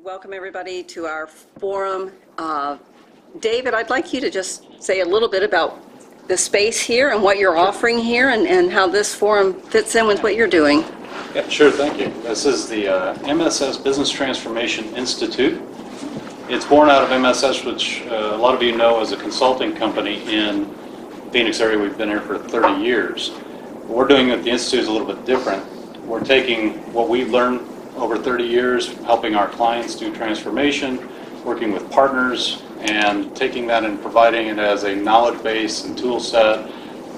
welcome everybody to our forum. David, I'd like you to just say a little bit about the space here and what you're offering here and how this forum fits in with what you're doing. Yeah, sure, thank you. This is the MSS Business Transformation Institute. It's born out of MSS, which a lot of you know as a consulting company in the Phoenix area. We've been here for 30 years. What we're doing at the Institute is a little bit different. We're taking what we've learned over 30 years, helping our clients do transformation, working with partners, and taking that and providing it as a knowledge base and tool set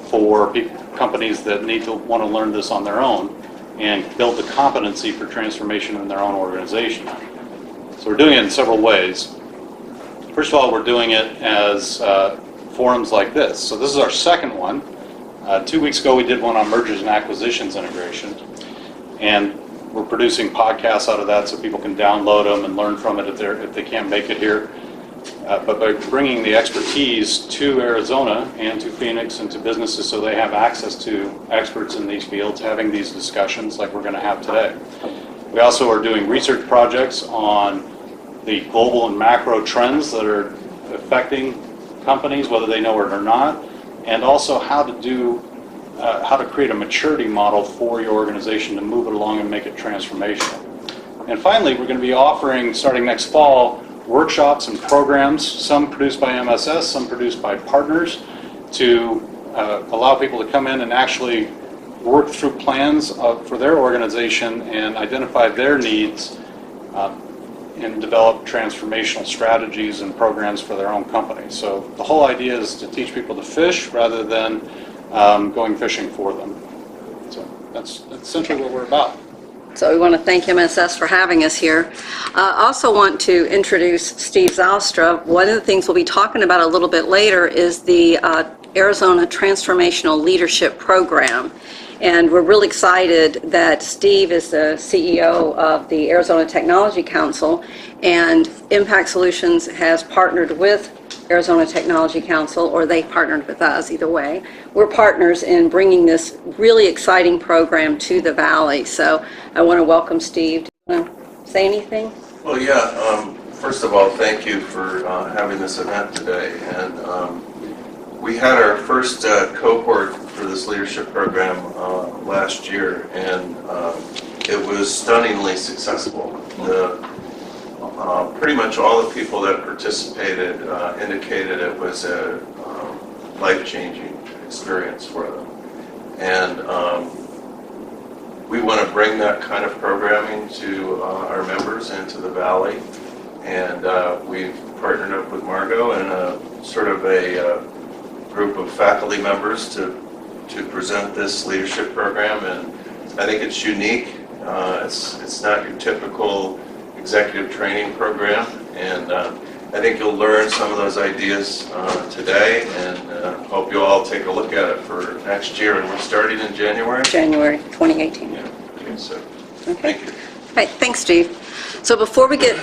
for companies that need to want to learn this on their own and build the competency for transformation in their own organization. So we're doing it in several ways. First of all, we're doing it as forums like this. So this is our second one. 2 weeks ago, we did one on mergers and acquisitions integration. And we're producing podcasts out of that so people can download them and learn from it if they can't make it here. But by bringing the expertise to Arizona and to Phoenix and to businesses so they have access to experts in these fields, having these discussions like we're going to have today. We also are doing research projects on the global and macro trends that are affecting companies, whether they know it or not, and also how to create a maturity model for your organization to move it along and make it transformational. And finally, we're going to be offering, starting next fall, workshops and programs, some produced by MSS, some produced by partners, to allow people to come in and actually work through plans for their organization and identify their needs and develop transformational strategies and programs for their own company. So the whole idea is to teach people to fish rather than going fishing for them. So that's essentially what we're about. So we want to thank MSS for having us here. I also want to introduce Steve Zylstra. One of the things we'll be talking about a little bit later is the Arizona Transformational Leadership Program. And we're really excited that Steve is the CEO of the Arizona Technology Council, and ImpaQ Solutions has partnered with Arizona Technology Council, or they partnered with us, either way. We're partners in bringing this really exciting program to the Valley. So I want to welcome Steve. Do you want to say anything? Well, yeah. First of all, thank you for having this event today. And we had our first cohort for this leadership program last year, and it was stunningly successful. Pretty much all the people that participated indicated it was a life-changing experience for them. And we want to bring that kind of programming to our members and to the Valley. And we've partnered up with Margo and sort of a group of faculty members to present this leadership program. And I think it's unique. It's not your typical executive training program, and I think you'll learn some of those ideas today, and hope you all take a look at it for next year. And we're starting in January? January 2018. Yeah. Okay, so Okay. thank you. Right, thanks, Steve. So before we get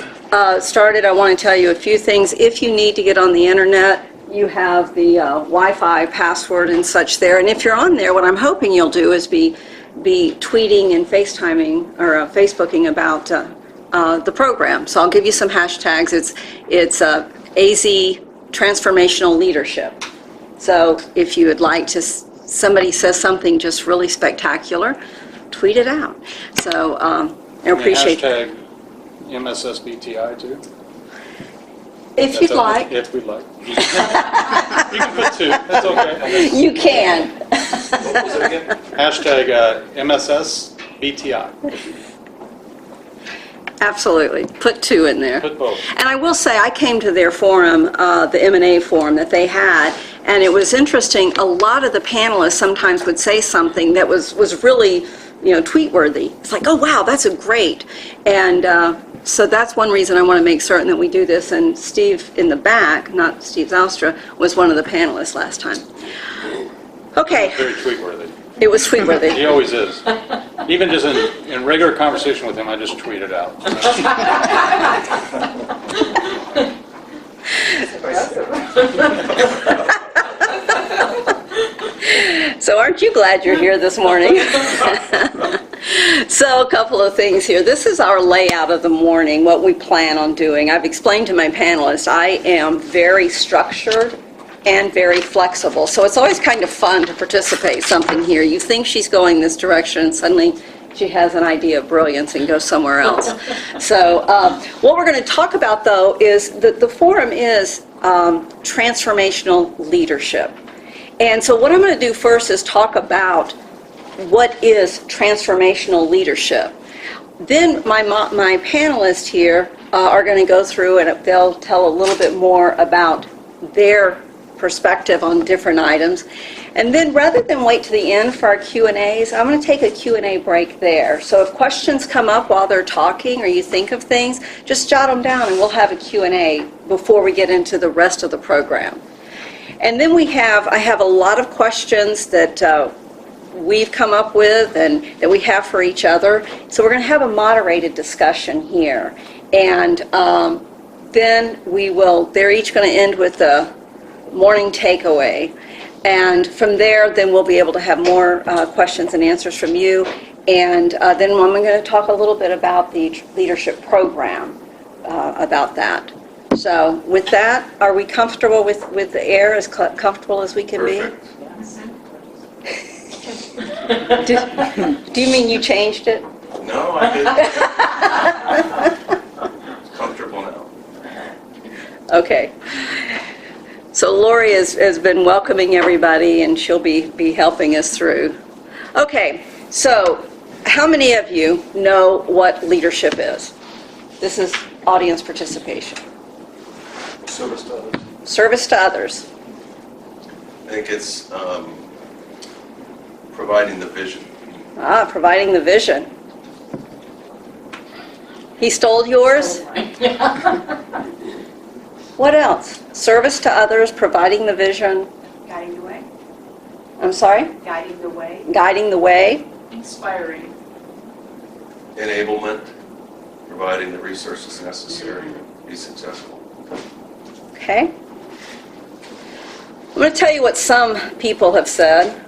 started, I want to tell you a few things. If you need to get on the internet, you have the Wi-Fi password and such there. And if you're on there, what I'm hoping you'll do is be tweeting and FaceTiming or Facebooking about the program. So I'll give you some hashtags. It's AZ Transformational Leadership. So if you would like to, somebody says something just really spectacular, tweet it out. So I appreciate hashtag MSSBTI too. If you'd like. If we'd like. You can put two. That's okay. You can. What was it again? Hashtag MSSBTI. Absolutely. Put two in there. Put both. And I will say, I came to their forum, the M&A forum that they had, and it was interesting. A lot of the panelists sometimes would say something that was really, tweet-worthy. It's like, oh, wow, that's a great. And so that's one reason I want to make certain that we do this. And Steve in the back, not Steve Zylstra, was one of the panelists last time. Okay. Very tweet-worthy. It was tweet-worthy. He always is. Even just in regular conversation with him, I just tweet it out. So aren't you glad you're here this morning? So a couple of things here. This is our layout of the morning, what we plan on doing. I've explained to my panelists, I am very structured and very flexible. So it's always kind of fun to participate something here. You think she's going this direction, and suddenly she has an idea of brilliance and goes somewhere else. So what we're going to talk about, though, is that the forum is transformational leadership. And so what I'm going to do first is talk about what is transformational leadership. Then my panelists here are going to go through and they'll tell a little bit more about their perspective on different items. And then rather than wait to the end for our Q&As, I'm going to take a Q&A break there. So if questions come up while they're talking or you think of things, just jot them down and we'll have a Q&A before we get into the rest of the program. And then I have a lot of questions that we've come up with and that we have for each other. So we're going to have a moderated discussion here. And then they're each going to end with a morning takeaway. And from there, then we'll be able to have more questions and answers from you. And then I'm going to talk a little bit about the leadership program, about that. So with that, are we comfortable with the air, as comfortable as we can Perfect. be? Do you mean you changed it? No, I didn't. It's comfortable now. Okay. So Lori has been welcoming everybody, and she'll be helping us through. Okay, so how many of you know what leadership is? This is audience participation. Service to others. Service to others. I think it's providing the vision. Providing the vision. He stole yours? What else? Service to others, providing the vision. Guiding the way. I'm sorry? Guiding the way. Guiding the way. Inspiring. Enablement, providing the resources necessary to be successful. Okay. I'm going to tell you what some people have said.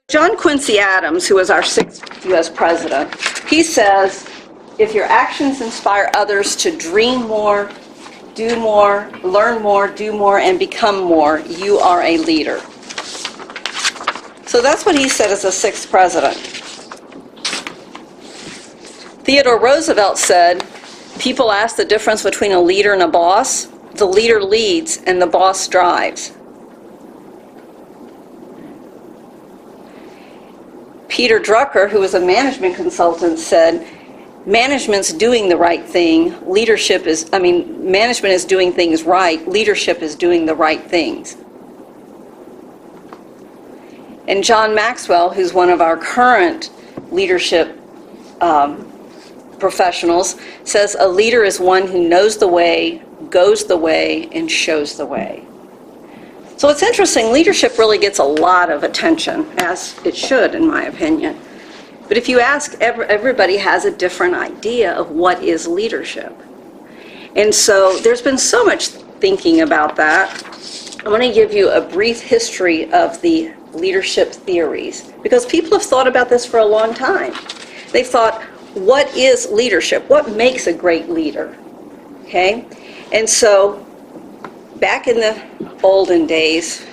John Quincy Adams, who was our 6th U.S. president, he says, if your actions inspire others to dream more, do more, learn more, do more, and become more, you are a leader. So that's what he said as the 6th president. Theodore Roosevelt said, people ask the difference between a leader and a boss. The leader leads and the boss drives. Peter Drucker, who was a management consultant, said, management's doing the right thing. Management is doing things right. Leadership is doing the right things. And John Maxwell, who's one of our current leadership professionals, says a leader is one who knows the way, goes the way, and shows the way. So it's interesting, leadership really gets a lot of attention, as it should, in my opinion. But if you ask, everybody has a different idea of what is leadership. And so there's been so much thinking about that. I'm going to give you a brief history of the leadership theories, because people have thought about this for a long time. They've thought, what is leadership? What makes a great leader? Okay? And so back in the olden days,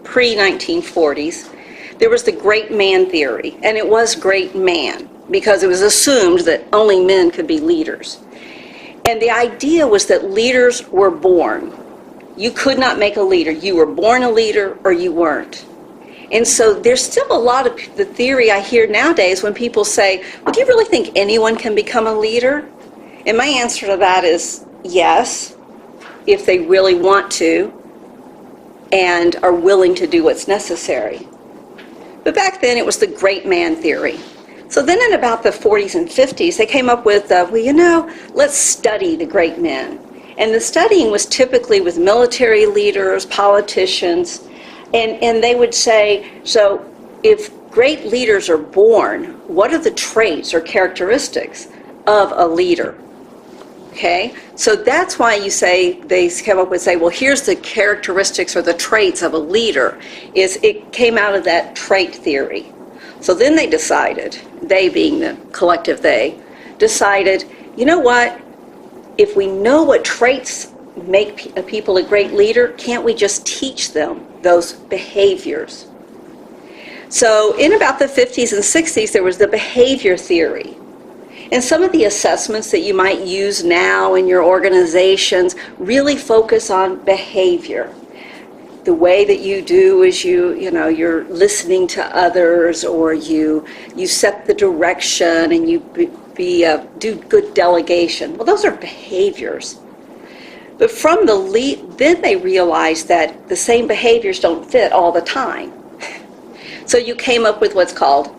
pre-1940s, there was the great man theory, and it was great man because it was assumed that only men could be leaders. And the idea was that leaders were born. You could not make a leader. You were born a leader or you weren't. And so there's still a lot of the theory I hear nowadays when people say, well, do you really think anyone can become a leader? And my answer to that is yes, if they really want to and are willing to do what's necessary. But back then it was the great man theory. So then in about the 40s and 50s, they came up with, let's study the great men. And the studying was typically with military leaders, politicians, and they would say, so if great leaders are born, what are the traits or characteristics of a leader? Okay, so that's why they come up with well, here's the characteristics or the traits of a leader. It came out of that trait theory. So then they decided, they being the collective they, decided, you know what, if we know what traits make people a great leader, can't we just teach them those behaviors? So in about the 50s and 60s, there was the behavior theory. And some of the assessments that you might use now in your organizations really focus on behavior. The way that you do is you're listening to others, or you set the direction, and you do good delegation. Well, those are behaviors. But from then they realized that the same behaviors don't fit all the time. So you came up with what's called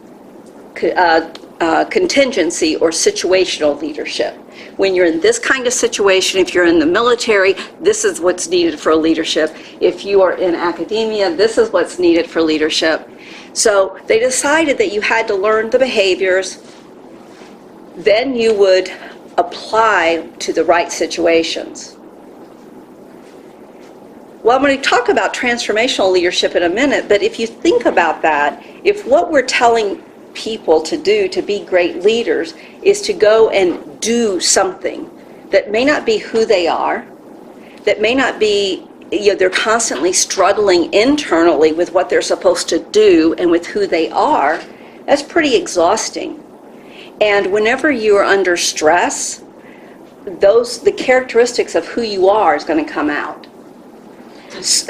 contingency or situational leadership. When you're in this kind of situation, if you're in the military, this is what's needed for leadership. If you are in academia, this is what's needed for leadership. So they decided that you had to learn the behaviors, then you would apply to the right situations. Well, I'm going to talk about transformational leadership in a minute, but if you think about that, if what we're telling people to do to be great leaders is to go and do something that may not be who they are, that may not be, they're constantly struggling internally with what they're supposed to do and with who they are, that's pretty exhausting. And whenever you are under stress, the characteristics of who you are is going to come out. That's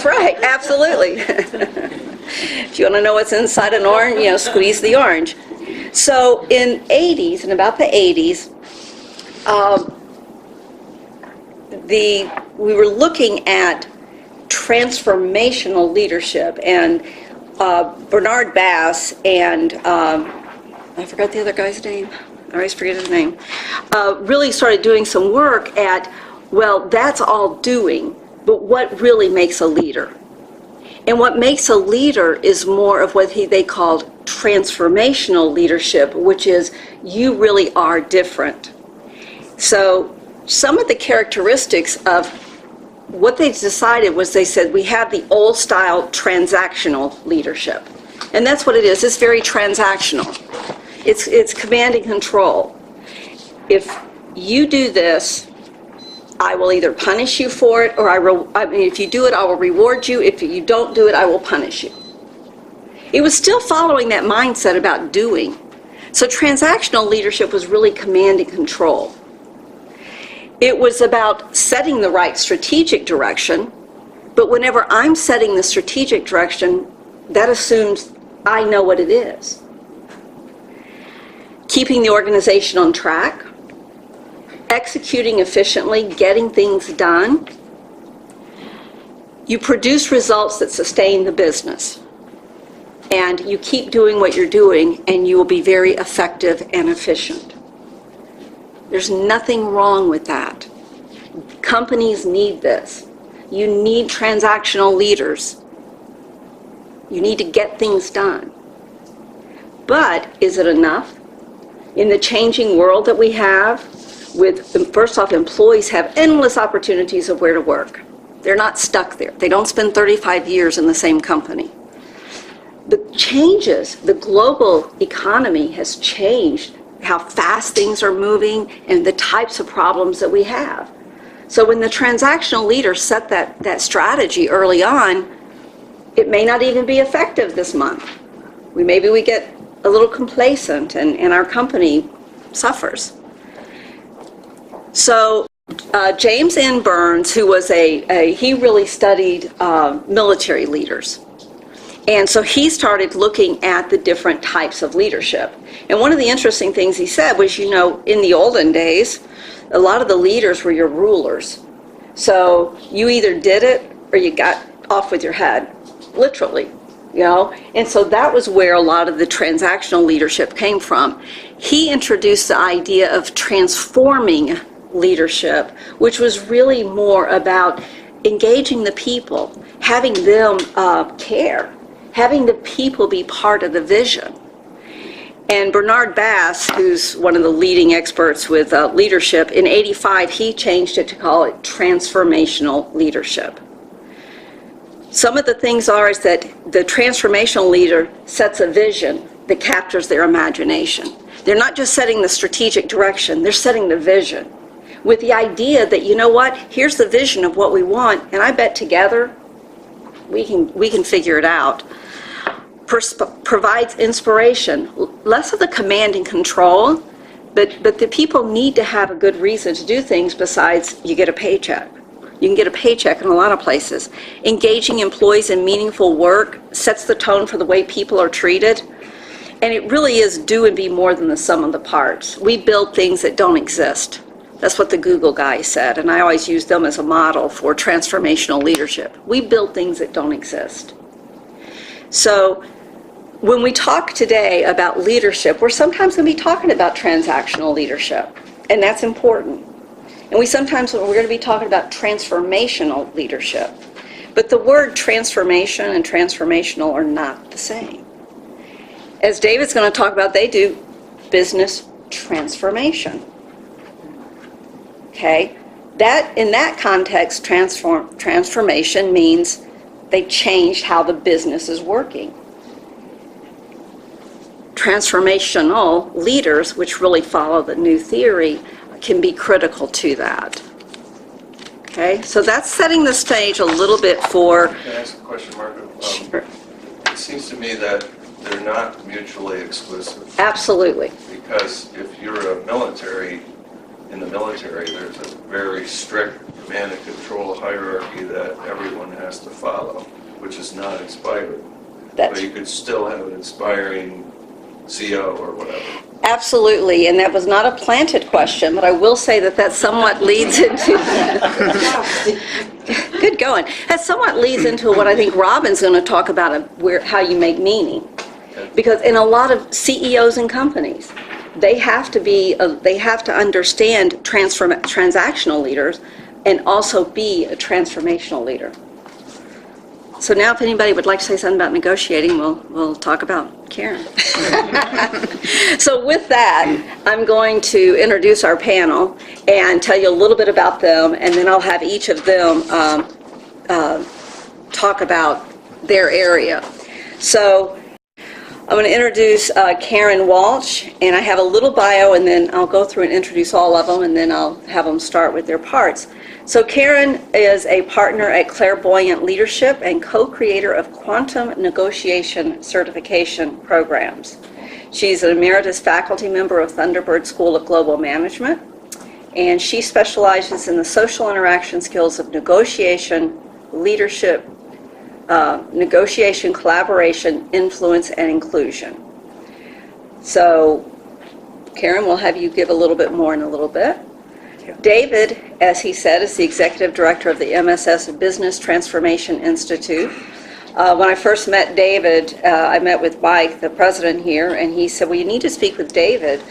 right, absolutely. If you want to know what's inside an orange, squeeze the orange. So in about the 80s, we were looking at transformational leadership, and Bernard Bass and I forgot the other guy's name. I always forget his name. Really started doing some work at, well, that's all doing, but what really makes a leader? And what makes a leader is more of what they called transformational leadership, which is you really are different. So some of the characteristics of what they decided was, they said we have the old style transactional leadership. And that's what it is. It's very transactional. It's command and control. If you do this, I will either punish you for it, or if you do it, I will reward you. If you don't do it, I will punish you. It was still following that mindset about doing. So transactional leadership was really command and control. It was about setting the right strategic direction, but whenever I'm setting the strategic direction, that assumes I know what it is. Keeping the organization on track, executing efficiently, getting things done. You produce results that sustain the business. And you keep doing what you're doing, and you will be very effective and efficient. There's nothing wrong with that. Companies need this. You need transactional leaders. You need to get things done. But is it enough? In the changing world that we have, first off, employees have endless opportunities of where to work. They're not stuck there. They don't spend 35 years in the same company. The changes, the global economy has changed how fast things are moving and the types of problems that we have. So when the transactional leader set that strategy early on, it may not even be effective this month. Maybe we get a little complacent and our company suffers. So James N. Burns, who was he really studied military leaders. And so he started looking at the different types of leadership. And one of the interesting things he said was, in the olden days, a lot of the leaders were your rulers. So you either did it or you got off with your head, literally, And so that was where a lot of the transactional leadership came from. He introduced the idea of transforming leadership, which was really more about engaging the people, having them care, having the people be part of the vision. And Bernard Bass, who's one of the leading experts with leadership, in '85 he changed it to call it transformational leadership. Some of the things is that the transformational leader sets a vision that captures their imagination. They're not just setting the strategic direction, they're setting the vision with the idea that, you know what, here's the vision of what we want, and I bet together we can figure it out. Provides inspiration, less of the command and control, but the people need to have a good reason to do things besides you get a paycheck. You can get a paycheck in a lot of places. Engaging employees in meaningful work sets the tone for the way people are treated. And it really is do and be more than the sum of the parts. We build things that don't exist. That's what the Google guy said, and I always use them as a model for transformational leadership. We build things that don't exist. So when we talk today about leadership, we're sometimes going to be talking about transactional leadership, and that's important. And we're going to be talking about transformational leadership. But the word transformation and transformational are not the same. As David's going to talk about, they do business transformation. Okay? In that context, transformation means they changed how the business is working. Transformational leaders, which really follow the new theory, can be critical to that. Okay? So that's setting the stage a little bit for... Can I ask a question, Margo? Sure. It seems to me that they're not mutually exclusive. Absolutely. Because if you're in the military, there's a very strict command and control hierarchy that everyone has to follow, which is not inspiring. But you could still have an inspiring CO or whatever. Absolutely, and that was not a planted question, but I will say that somewhat leads into... Good going. That somewhat leads into what I think Robin's going to talk about, how you make meaning. Because in a lot of CEOs and companies, they have to understand transactional leaders and also be a transformational leader. So now if anybody would like to say something about negotiating, we'll talk about Karen. So with that, I'm going to introduce our panel and tell you a little bit about them, and then I'll have each of them talk about their area. So I'm going to introduce Karen Walch, and I have a little bio, and then I'll go through and introduce all of them, and then I'll have them start with their parts. So Karen is a partner at Clair-Bouyant Leadership and co-creator of quantum negotiation certification programs. She's an emeritus faculty member of Thunderbird School of Global Management, and she specializes in the social interaction skills of negotiation, leadership, negotiation, collaboration, influence, and inclusion. So, Karen, we'll have you give a little bit more in a little bit. David, as he said, is the executive director of the MSS Business Transformation Institute. When I first met David, I met with Mike, the president here, and he said, well, you need to speak with David,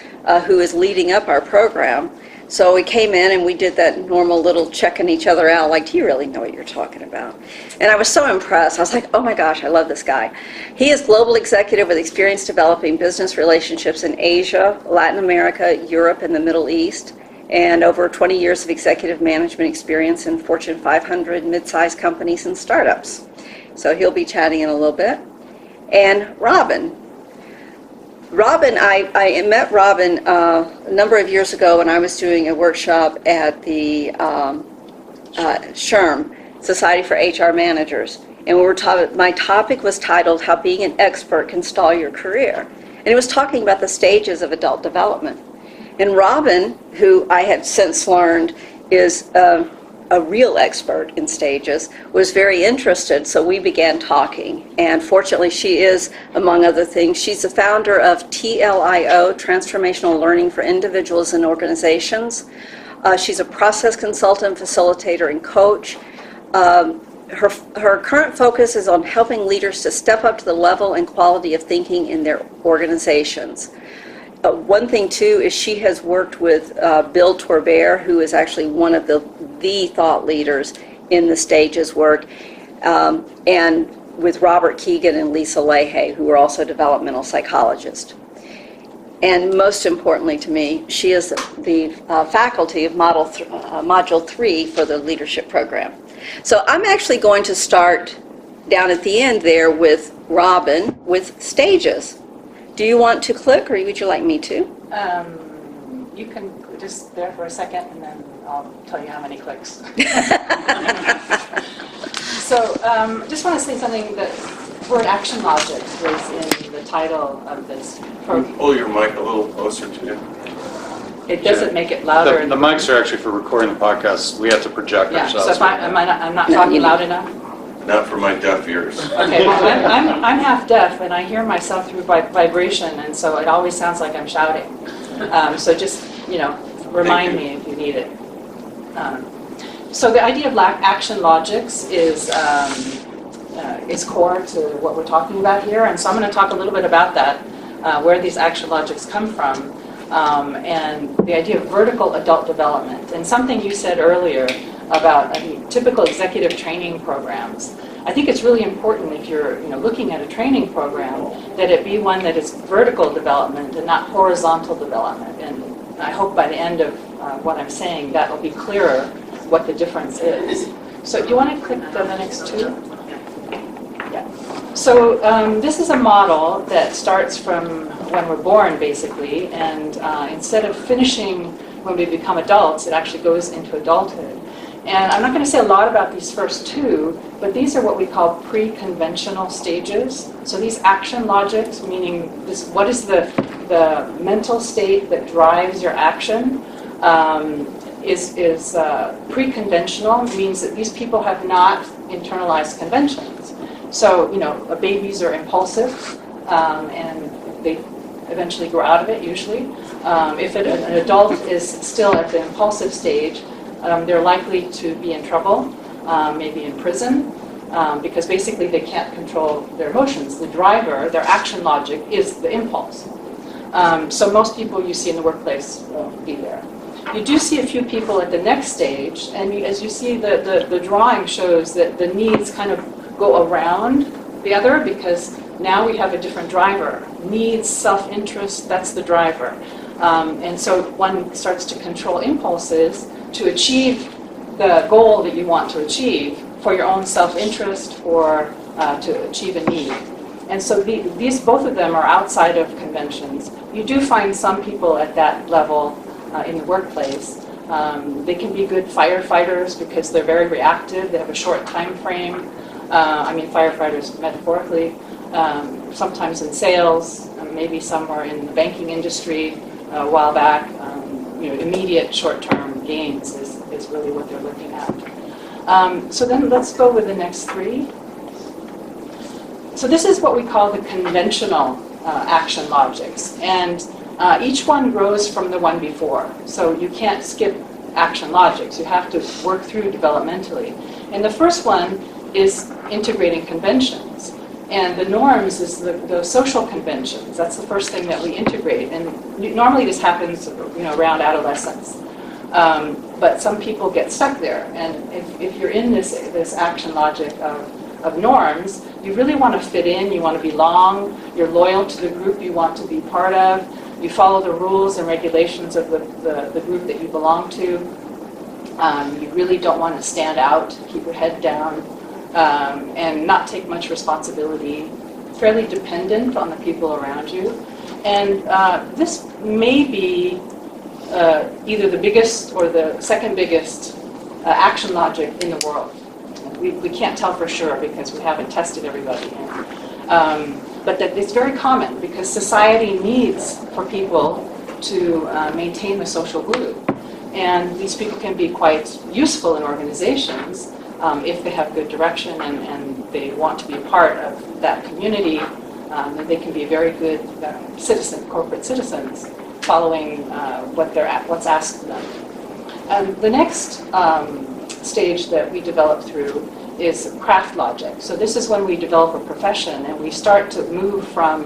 who is leading up our program. So we came in and we did that normal little checking each other out, like, do you really know what you're talking about? And I was so impressed. I was like, oh my gosh, I love this guy. He is global executive with experience developing business relationships in Asia, Latin America, Europe, and the Middle East, and over 20 years of executive management experience in Fortune 500 mid-sized companies and startups. So he'll be chatting in a little bit. And Robin, I met Robin a number of years ago when I was doing a workshop at the SHRM, Society for HR Managers. And my topic was titled, How Being an Expert Can Stall Your Career. And it was talking about the stages of adult development. And Robin, who I have since learned is a real expert in stages, was very interested, so we began talking. And fortunately, she is, among other things, she's the founder of TLIO, Transformational Learning for Individuals and Organizations. She's a process consultant, facilitator, and coach. Her current focus is on helping leaders to step up to the level and quality of thinking in their organizations. One thing, too, is she has worked with Bill Torbert, who is actually one of the thought leaders in the stages work, and with Robert Keegan and Lisa Leahy, who are also developmental psychologists. And most importantly to me, she is the faculty of Module 3 for the leadership program. So I'm actually going to start down at the end there with Robin with stages. Do you want to click, or would you like me to? You can just there for a second, and then I'll tell you how many clicks. So, just want to say something. The word action logic was in the title of this program. Pull your mic a little closer to you. It doesn't make it louder. The mics are actually for recording the podcast. We have to project Yeah. ourselves. So if I'm not talking loud enough. Not for my deaf ears. Okay, well, I'm half deaf, and I hear myself through vibration, and so it always sounds like I'm shouting. So just, remind me if you need it. So the idea of action logics is core to what we're talking about here, and so I'm going to talk a little bit about that, where these action logics come from, and the idea of vertical adult development, and something you said earlier about typical executive training programs. I think it's really important if you're looking at a training program that it be one that is vertical development and not horizontal development. And I hope by the end of what I'm saying that will be clearer what the difference is. So do you want to click the next two? Yeah. So this is a model that starts from when we're born, basically, and instead of finishing when we become adults, it actually goes into adulthood. And I'm not going to say a lot about these first two, but these are what we call preconventional stages. So these action logics, meaning what is the mental state that drives your action, is preconventional, means that these people have not internalized conventions. So, babies are impulsive, and they eventually grow out of it, usually. If an adult is still at the impulsive stage, they're likely to be in trouble, maybe in prison, because basically they can't control their emotions. The driver, their action logic, is the impulse. So most people you see in the workplace won't be there. You do see a few people at the next stage, and as you see, the drawing shows that the needs kind of go around the other, because now we have a different driver. Needs, self-interest, that's the driver. And so one starts to control impulses to achieve the goal that you want to achieve for your own self-interest or to achieve a need. And so these both of them are outside of conventions. You do find some people at that level in the workplace. They can be good firefighters because they're very reactive. They have a short time frame. Firefighters metaphorically. Sometimes in sales, maybe somewhere in the banking industry a while back. Immediate short-term gains is really what they're looking at. So then let's go with the next three. So this is what we call the conventional action logics. And each one grows from the one before. So you can't skip action logics. You have to work through developmentally. And the first one is integrating conventions. And the norms is the social conventions. That's the first thing that we integrate. And normally this happens around adolescence. But some people get stuck there. And if you're in this action logic of norms, you really want to fit in, you want to belong, you're loyal to the group you want to be part of, you follow the rules and regulations of the group that you belong to. You really don't want to stand out, keep your head down, and not take much responsibility, fairly dependent on the people around you. And this may be either the biggest or the second biggest action logic in the world. We can't tell for sure because we haven't tested everybody yet. But that it's very common because society needs for people to maintain the social glue. And these people can be quite useful in organizations if they have good direction and they want to be a part of that community. And they can be very good corporate citizens, following what's asked of them. The next stage that we develop through is craft logic. So this is when we develop a profession and we start to move from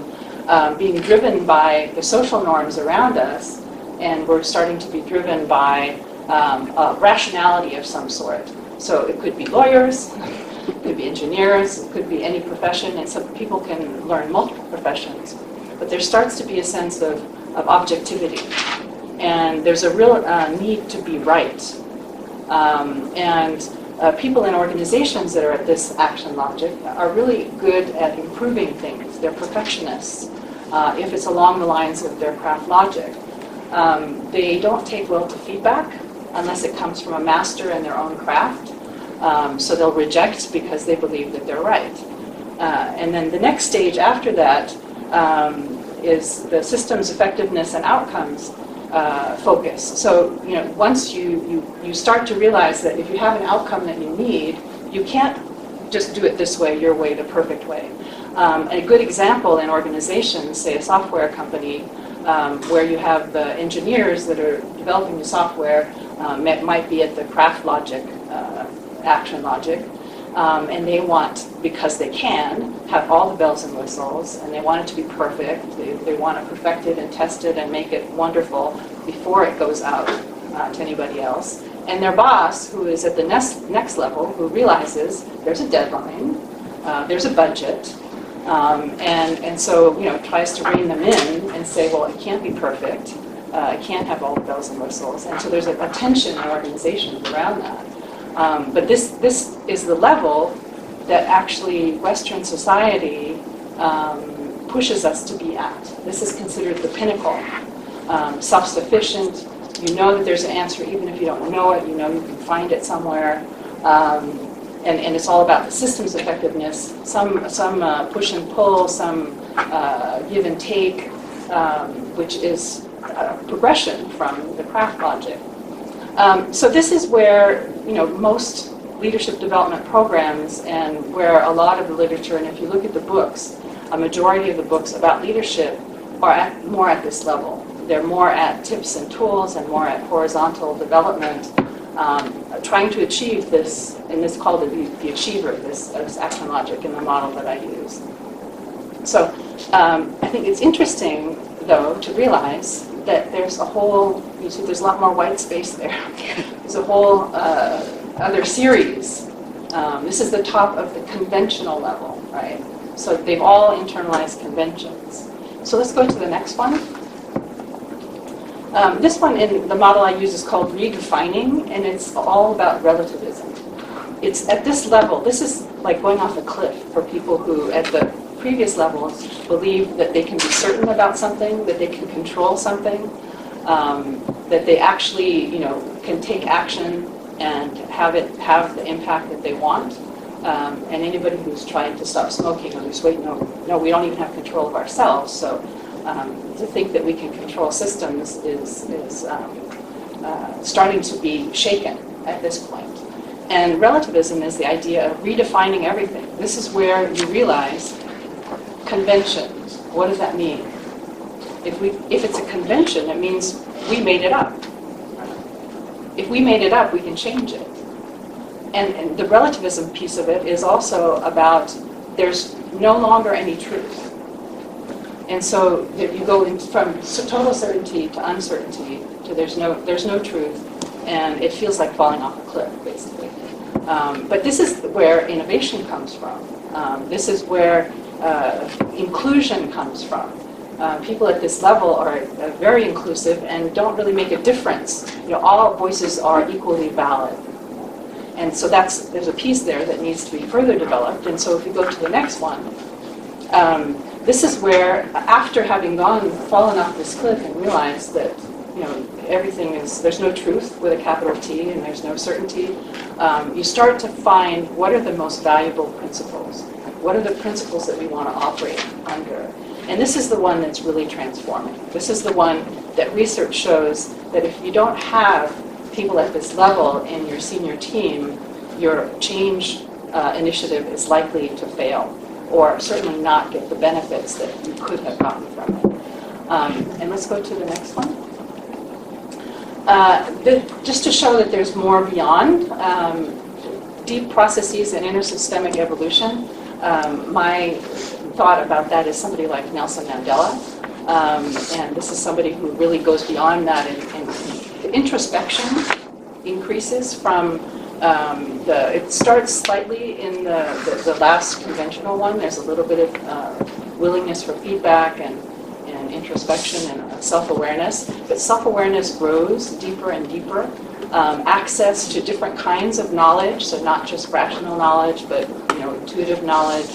being driven by the social norms around us, and we're starting to be driven by a rationality of some sort. So it could be lawyers, it could be engineers, it could be any profession, and so people can learn multiple professions. But there starts to be a sense of objectivity, and there's a real need to be right. And people in organizations that are at this action logic are really good at improving things. They're perfectionists, if it's along the lines of their craft logic. They don't take well to feedback unless it comes from a master in their own craft. So they'll reject because they believe that they're right. And then the next stage after that is the systems effectiveness and outcomes focus. So, once you start to realize that if you have an outcome that you need, you can't just do it this way, your way, the perfect way. A good example in organizations, say a software company, where you have the engineers that are developing the software, might be at the craft logic, action logic, and they want, because they can, have all the bells and whistles, and they want it to be perfect. They want it perfected and tested and make it wonderful before it goes out to anybody else. And their boss, who is at the next level, who realizes there's a deadline, there's a budget, and so tries to rein them in and say, well, it can't be perfect, it can't have all the bells and whistles, and so there's a tension in organizations around that. But this is the level that actually Western society pushes us to be at. This is considered the pinnacle. Self-sufficient, you know that there's an answer even if you don't know it, you can find it somewhere. And it's all about the systems effectiveness, some push and pull, some give and take, which is progression from the craft logic. So this is where most leadership development programs, and where a lot of the literature, and if you look at the books, a majority of the books about leadership are more at this level. They're more at tips and tools and more at horizontal development, trying to achieve this, and it's called the achiever, this action logic in the model that I use. So I think it's interesting, though, to realize that there's a whole, you see there's a lot more white space there. There's a whole other series. This is the top of the conventional level, right? So they've all internalized conventions. So let's go to the next one. This one in the model I use is called Redefining, and it's all about relativism. It's at this level, this is like going off a cliff for people who at the previous levels believe that they can be certain about something, that they can control something, that they actually, can take action and have the impact that they want. And anybody who's trying to stop smoking or lose weight, no, we don't even have control of ourselves. So to think that we can control systems is starting to be shaken at this point. And relativism is the idea of redefining everything. This is where you realize conventions. What does that mean? If it's a convention, it means we made it up. If we made it up, we can change it. And the relativism piece of it is also about there's no longer any truth. And so you go from total certainty to uncertainty to there's no truth, and it feels like falling off a cliff, basically. But this is where innovation comes from. This is where inclusion comes from. People at this level are very inclusive and don't really make a difference. All voices are equally valid. And so there's a piece there that needs to be further developed. And so if you go to the next one, this is where, after having fallen off this cliff and realized that everything there's no truth with a capital T and there's no certainty, you start to find what are the most valuable principles. What are the principles that we want to operate under? And this is the one that's really transforming. This is the one that research shows that if you don't have people at this level in your senior team, your change initiative is likely to fail, or certainly not get the benefits that you could have gotten from it. And let's go to the next one. Just to show that there's more beyond deep processes and intersystemic evolution, my thought about that is somebody like Nelson Mandela. And this is somebody who really goes beyond that, and the introspection increases from it starts slightly in the last conventional one. There's a little bit of willingness for feedback and introspection and self-awareness, but self-awareness grows deeper and deeper access to different kinds of knowledge, so not just fractional knowledge, but intuitive knowledge,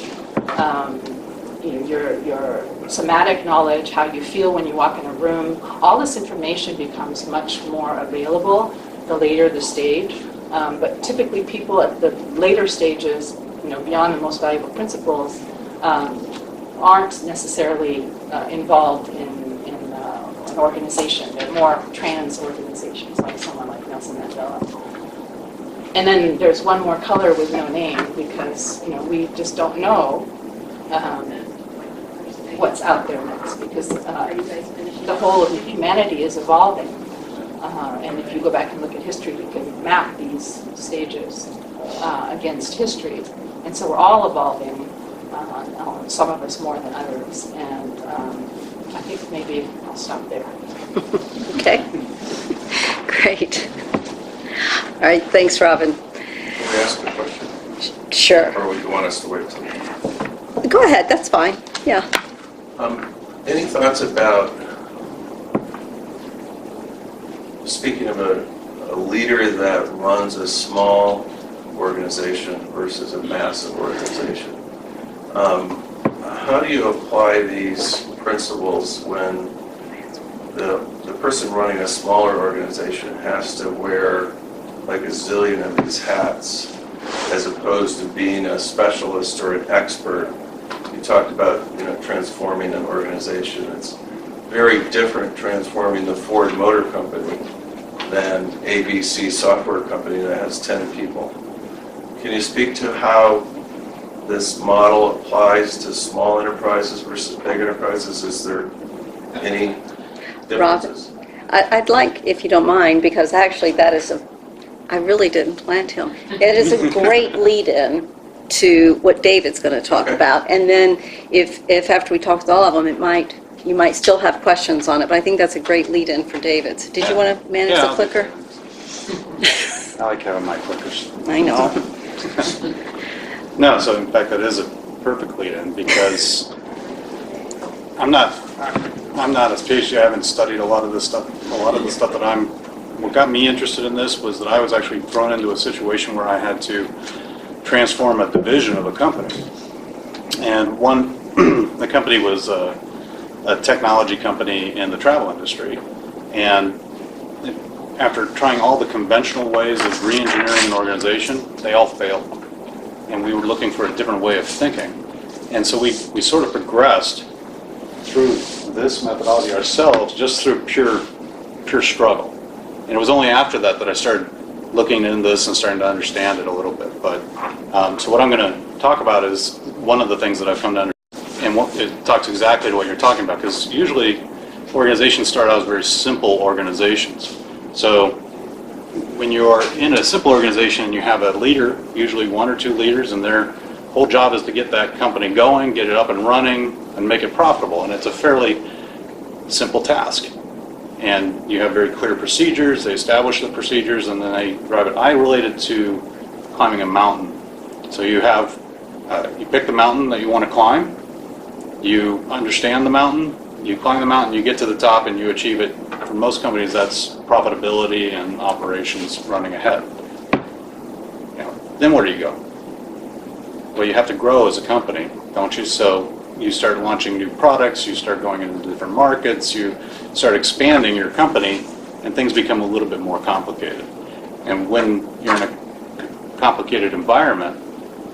your somatic knowledge, how you feel when you walk in a room. All this information becomes much more available the later the stage. But typically people at the later stages, beyond the most valuable principles, aren't necessarily involved in an organization. They're more trans organizations, like someone like Nelson Mandela. And then there's one more color with no name, because we just don't know what's out there next, because the whole of humanity is evolving. And if you go back and look at history, you can map these stages against history. And so we're all evolving, some of us more than others. And I think maybe I'll stop there. Okay. Great. All right, thanks, Robin. Can we ask a question? Sure. Or would you want us to wait till? Go ahead, that's fine. Yeah. Any thoughts about, speaking of a leader that runs a small organization versus a massive organization, how do you apply these principles when the person running a smaller organization has to wear like a zillion of these hats, as opposed to being a specialist or an expert? You talked about transforming an organization. It's very different transforming the Ford Motor Company than ABC Software Company that has 10 people. Can you speak to how this model applies to small enterprises versus big enterprises? Is there any differences? Robin, I'd like, if you don't mind, because actually that is I really didn't plan to. It is a great lead-in to what David's going to talk about. And then if after we talk with all of them, you might still have questions on it, but I think that's a great lead-in for David. So did you want to manage the clicker? I like having my clickers. I know. No, so in fact that is a perfect lead-in, because I'm not as PhD. I haven't studied a lot of this stuff. A lot of the stuff that what got me interested in this was that I was actually thrown into a situation where I had to transform a division of a company. And the company was a technology company in the travel industry. And after trying all the conventional ways of re-engineering an organization, they all failed. And we were looking for a different way of thinking. And so we sort of progressed through this methodology ourselves, just through pure struggle. And it was only after that I started looking into this and starting to understand it a little bit. But so what I'm going to talk about is one of the things that I've come to understand, and it talks exactly to what you're talking about, because usually organizations start out as very simple organizations. So when you're in a simple organization and you have a leader, usually one or two leaders, and their whole job is to get that company going, get it up and running, and make it profitable. And it's a fairly simple task. And you have very clear procedures, they establish the procedures, and then they drive it. I relate it to climbing a mountain. So you pick the mountain that you want to climb, you understand the mountain, you climb the mountain, you get to the top, and you achieve it. For most companies, that's profitability and operations running ahead. Then where do you go? Well, you have to grow as a company, don't you? So you start launching new products, you start going into different markets, you start expanding your company, and things become a little bit more complicated. And when you're in a complicated environment,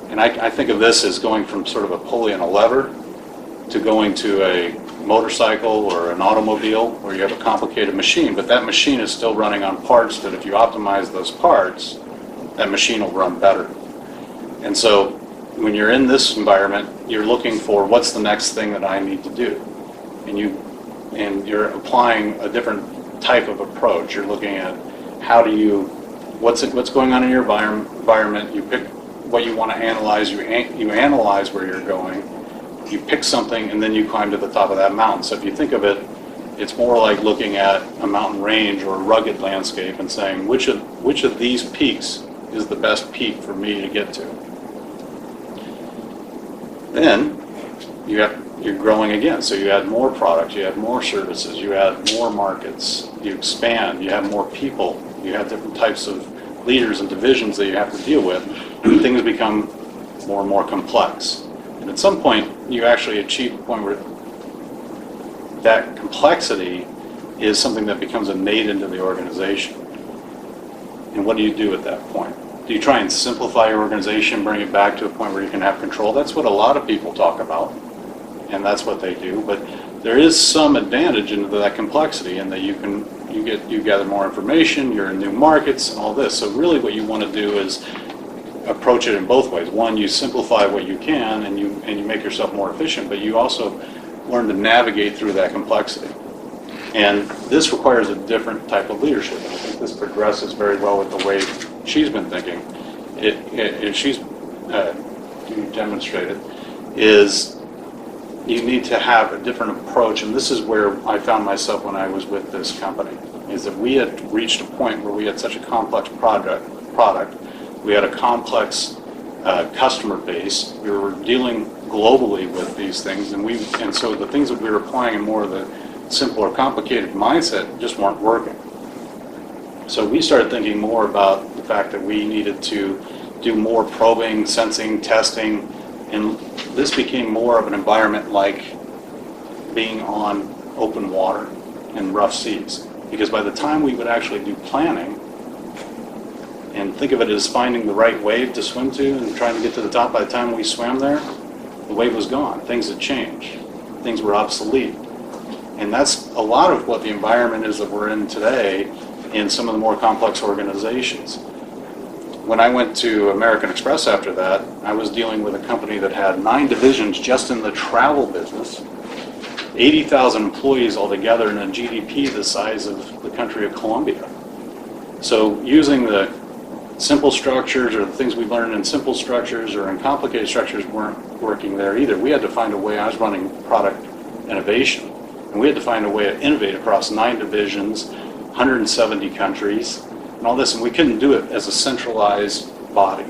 and I think of this as going from sort of a pulley and a lever to going to a motorcycle or an automobile where you have a complicated machine, but that machine is still running on parts that if you optimize those parts, that machine will run better. And so when you're in this environment, you're looking for what's the next thing that I need to do. And you're applying a different type of approach. You're looking at what's going on in your environment. You pick what you want to analyze. You analyze where you're going. You pick something, and then you climb to the top of that mountain. So if you think of it, it's more like looking at a mountain range or a rugged landscape and saying, which of these peaks is the best peak for me to get to? Then you're growing again. So you add more product, you add more services, you add more markets, you expand, you have more people, You have different types of leaders and divisions that you have to deal with, and things become more and more complex. And at some point, you actually achieve a point where that complexity is something that becomes innate into the organization. And what do you do at that point? Do you try and simplify your organization, bring it back to a point where you can have control? That's what a lot of people talk about, and that's what they do. But there is some advantage into that complexity in that you gather more information, you're in new markets and all this. So really what you want to do is approach it in both ways. One, you simplify what you can and you make yourself more efficient, but you also learn to navigate through that complexity. And this requires a different type of leadership. And I think this progresses very well with the way she's been thinking. She's demonstrated is you need to have a different approach, and this is where I found myself when I was with this company, is that we had reached a point where we had such a complex product, we had a complex customer base, we were dealing globally with these things, and so the things that we were applying in more of the simpler, complicated mindset just weren't working. So we started thinking more about the fact that we needed to do more probing, sensing, testing, and this became more of an environment like being on open water and rough seas. Because by the time we would actually do planning, and think of it as finding the right wave to swim to and trying to get to the top, by the time we swam there, the wave was gone. Things had changed. Things were obsolete. And that's a lot of what the environment is that we're in today in some of the more complex organizations. When I went to American Express after that, I was dealing with a company that had 9 divisions just in the travel business, 80,000 employees altogether, and a GDP the size of the country of Colombia. So using the simple structures or the things we learned in simple structures or in complicated structures weren't working there either. We had to find a way. I was running product innovation, and we had to find a way to innovate across 9 divisions, 170 countries, and all this, and we couldn't do it as a centralized body.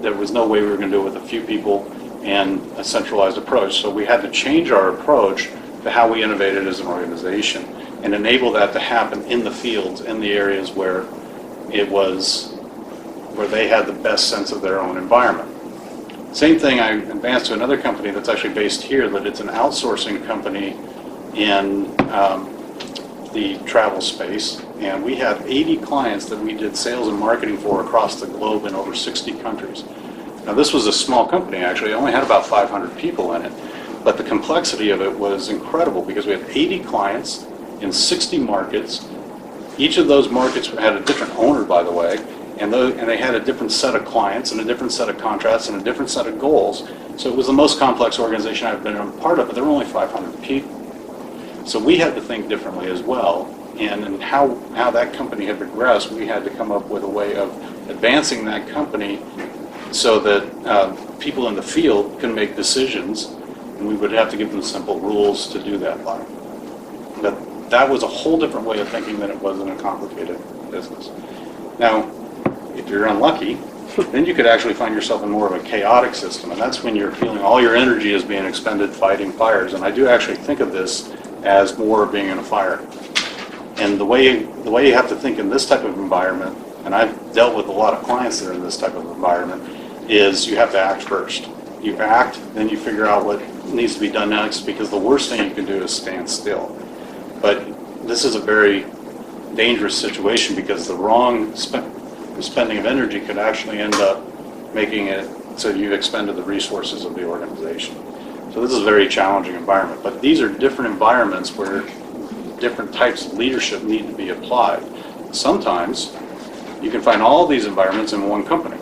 There was no way we were going to do it with a few people and a centralized approach. So we had to change our approach to how we innovated as an organization and enable that to happen in the fields, in the areas where they had the best sense of their own environment. Same thing, I advanced to another company that's actually based here, but it's an outsourcing company in the travel space, and we had 80 clients that we did sales and marketing for across the globe in over 60 countries. Now this was a small company actually, it only had about 500 people in it, but the complexity of it was incredible because we had 80 clients in 60 markets. Each of those markets had a different owner, by the way, and they had a different set of clients and a different set of contracts and a different set of goals. So it was the most complex organization I've been a part of, but there were only 500 people. So we had to think differently as well, and how that company had progressed, we had to come up with a way of advancing that company so that people in the field can make decisions, and we would have to give them simple rules to do that by. But that was a whole different way of thinking than it was in a complicated business. Now, if you're unlucky, then you could actually find yourself in more of a chaotic system, and that's when you're feeling all your energy is being expended fighting fires. And I do actually think of this as more being in a fire. And the way you have to think in this type of environment, and I've dealt with a lot of clients that are in this type of environment, is you have to act first. You act, then you figure out what needs to be done next, because the worst thing you can do is stand still. But this is a very dangerous situation because the wrong spending of energy could actually end up making it so you've expended the resources of the organization. So this is a very challenging environment, but these are different environments where different types of leadership need to be applied. Sometimes you can find all these environments in one company.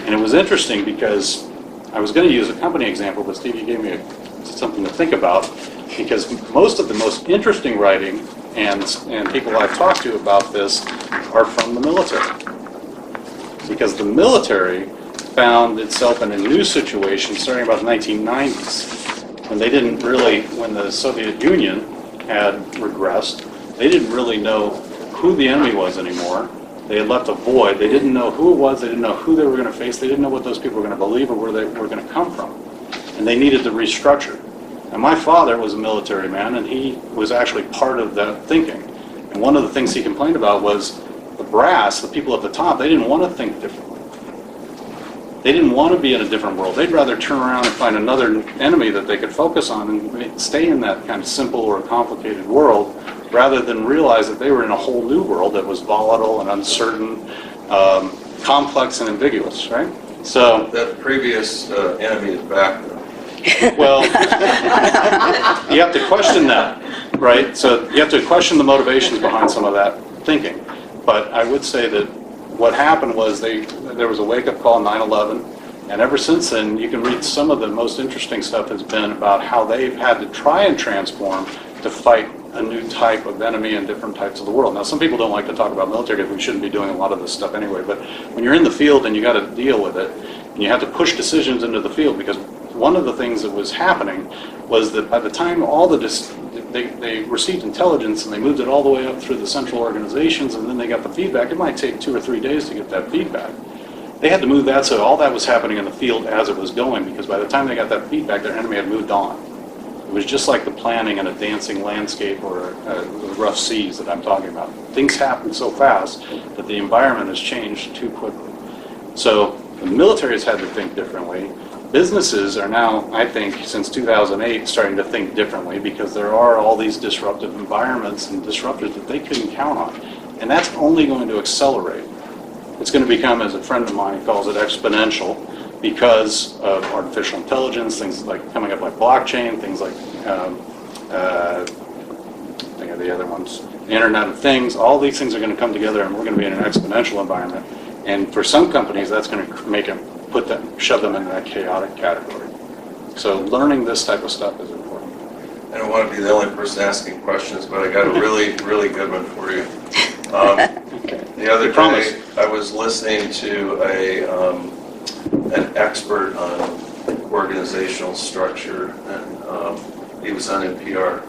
And it was interesting because I was going to use a company example, but Steve, you gave me something to think about, because most of the most interesting writing and people I've talked to about this are from the military. Because the military found itself in a new situation starting about the 1990s, when the Soviet Union had regressed, they didn't really know who the enemy was anymore. They had left a void. They didn't know who it was. They didn't know who they were going to face. They didn't know what those people were going to believe or where they were going to come from. And they needed to restructure. And my father was a military man, and he was actually part of that thinking. And one of the things he complained about was the brass, the people at the top, they didn't want to think differently. They didn't want to be in a different world. They'd rather turn around and find another enemy that they could focus on and stay in that kind of simple or complicated world, rather than realize that they were in a whole new world that was volatile and uncertain, complex and ambiguous, right? So That previous enemy is back though. well, you have to question that, right? So you have to question the motivations behind some of that thinking. But I would say that what happened was there was a wake-up call on 9/11, and ever since then, you can read some of the most interesting stuff has been about how they've had to try and transform to fight a new type of enemy in different types of the world. Now, some people don't like to talk about military because we shouldn't be doing a lot of this stuff anyway, but when you're in the field and you got to deal with it, and you have to push decisions into the field, because one of the things that was happening was that by the time all they received intelligence and they moved it all the way up through the central organizations, and then they got the feedback, it might take 2 or 3 days to get that feedback. They had to move that so all that was happening in the field as it was going, because by the time they got that feedback, their enemy had moved on. It was just like the planning in a dancing landscape or the rough seas that I'm talking about. Things happen so fast that the environment has changed too quickly. So the military has had to think differently. Businesses are now, I think, since 2008, starting to think differently, because there are all these disruptive environments and disruptors that they couldn't count on. And that's only going to accelerate. It's going to become, as a friend of mine calls it, exponential, because of artificial intelligence, things like coming up like blockchain, things like, think of the other ones, the Internet of Things. All these things are going to come together, and we're going to be in an exponential environment. And for some companies, that's going to make them shove them into that chaotic category. So learning this type of stuff is important. I don't want to be the only person asking questions, but I got a really, really good one for you. The other day, I was listening to an expert on organizational structure, and he was on NPR,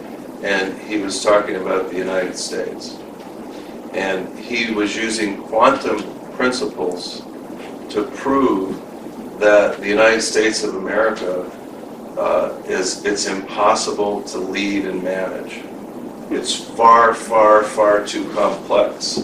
and he was talking about the United States. And he was using quantum principles to prove that the United States of America it's impossible to lead and manage. It's far, far, far too complex.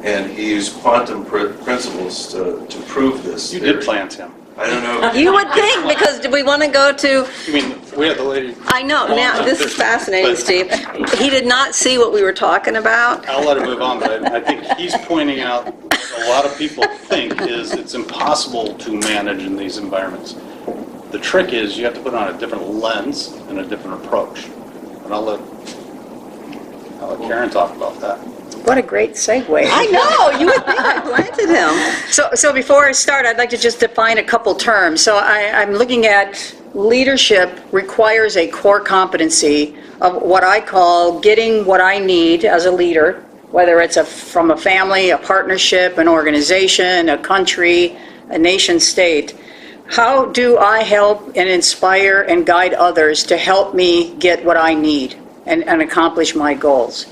And he used quantum principles to prove this. You did plant him. I don't know. You would think, because do we want to go to... I mean, we had the lady... I know, now, this is fascinating, Steve. He did not see what we were talking about. I'll let him move on, but I think he's pointing out what a lot of people think is it's impossible to manage in these environments. The trick is you have to put on a different lens and a different approach. And I'll let Karen talk about that. What a great segue. I know, you would think I planted him. So before I start, I'd like to just define a couple terms. So I'm looking at leadership requires a core competency of what I call getting what I need as a leader, whether it's from a family, a partnership, an organization, a country, a nation state. How do I help and inspire and guide others to help me get what I need and accomplish my goals?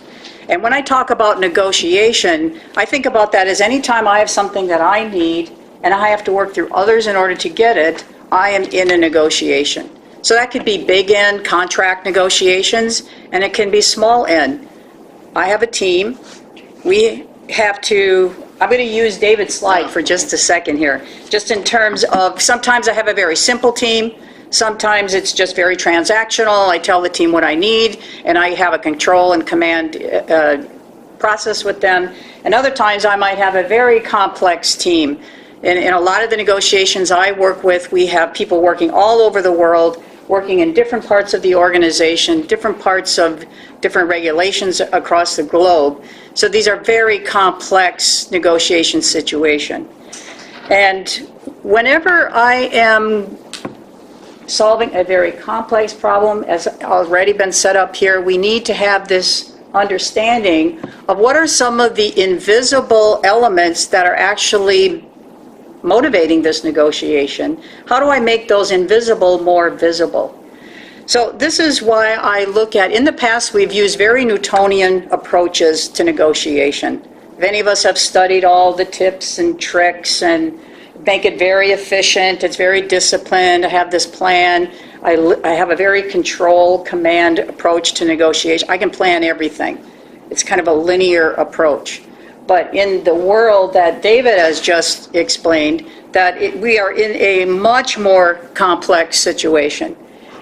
And when I talk about negotiation, I think about that as any time I have something that I need and I have to work through others in order to get it, I am in a negotiation. So that could be big N contract negotiations, and it can be small N. I have a team. We have to, I'm going to use David's slide for just a second here, just in terms of sometimes I have a very simple team. Sometimes it's just very transactional. I tell the team what I need, and I have a control and command process with them. And other times I might have a very complex team. In a lot of the negotiations I work with, we have people working all over the world, working in different parts of the organization, different parts of different regulations across the globe. So these are very complex negotiation situations. And whenever I am solving a very complex problem, as already been set up here, we need to have this understanding of what are some of the invisible elements that are actually motivating this negotiation. How do I make those invisible more visible? So this is why I look at, in the past we've used very Newtonian approaches to negotiation. If any of us have studied all the tips and tricks and make it very efficient, it's very disciplined, I have this plan, I have a very control, command approach to negotiation. I can plan everything. It's kind of a linear approach. But in the world that David has just explained, that we are in a much more complex situation.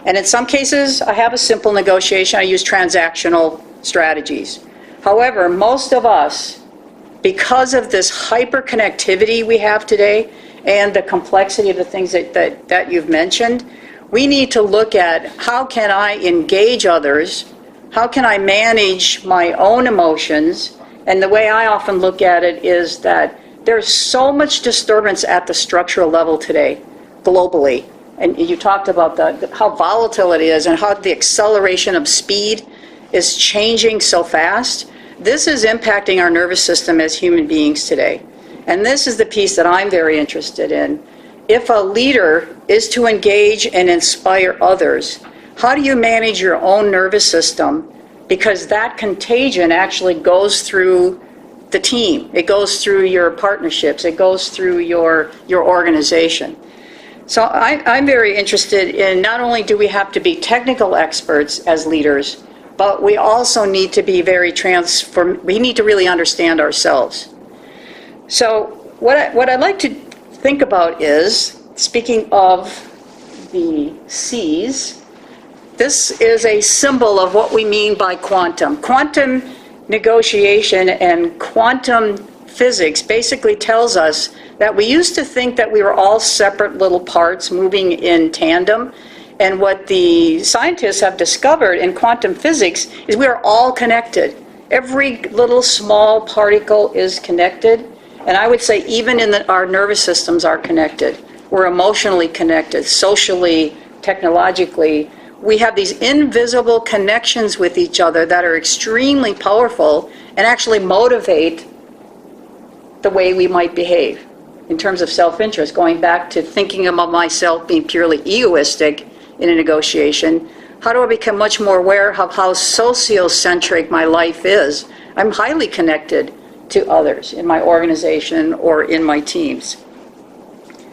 And in some cases, I have a simple negotiation. I use transactional strategies. However, most of us, because of this hyper-connectivity we have today and the complexity of the things that you've mentioned, we need to look at how can I engage others, how can I manage my own emotions, and the way I often look at it is that there's so much disturbance at the structural level today, globally. And you talked about how volatile it is and how the acceleration of speed is changing so fast. This is impacting our nervous system as human beings today. And this is the piece that I'm very interested in. If a leader is to engage and inspire others, how do you manage your own nervous system? Because that contagion actually goes through the team. It goes through your partnerships. It goes through your organization. So I'm very interested in not only do we have to be technical experts as leaders, but we also need to be we need to really understand ourselves. So what I'd like to think about is, speaking of the C's, this is a symbol of what we mean by quantum. Quantum negotiation and quantum physics basically tells us that we used to think that we were all separate little parts moving in tandem. And what the scientists have discovered in quantum physics is we are all connected. Every little small particle is connected. And I would say even our nervous systems are connected. We're emotionally connected, socially, technologically. We have these invisible connections with each other that are extremely powerful and actually motivate the way we might behave in terms of self-interest. Going back to thinking about myself being purely egoistic in a negotiation, how do I become much more aware of how sociocentric my life is? I'm highly connected to others in my organization or in my teams.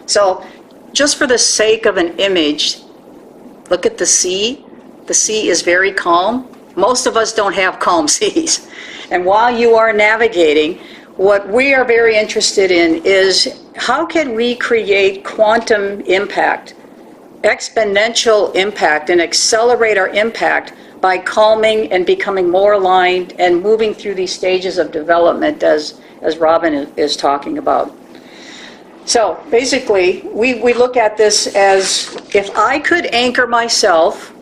So just for the sake of an image, look at the sea. The sea is very calm. Most of us don't have calm seas. And while you are navigating, what we are very interested in is how can we create quantum impact, exponential impact, and accelerate our impact by calming and becoming more aligned and moving through these stages of development as Robin is talking about. So basically, we look at this as if I could anchor myself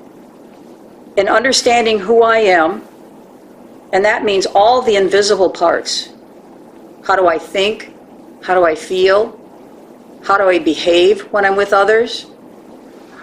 in understanding who I am, and that means all the invisible parts. How do I think? How do I feel? How do I behave when I'm with others?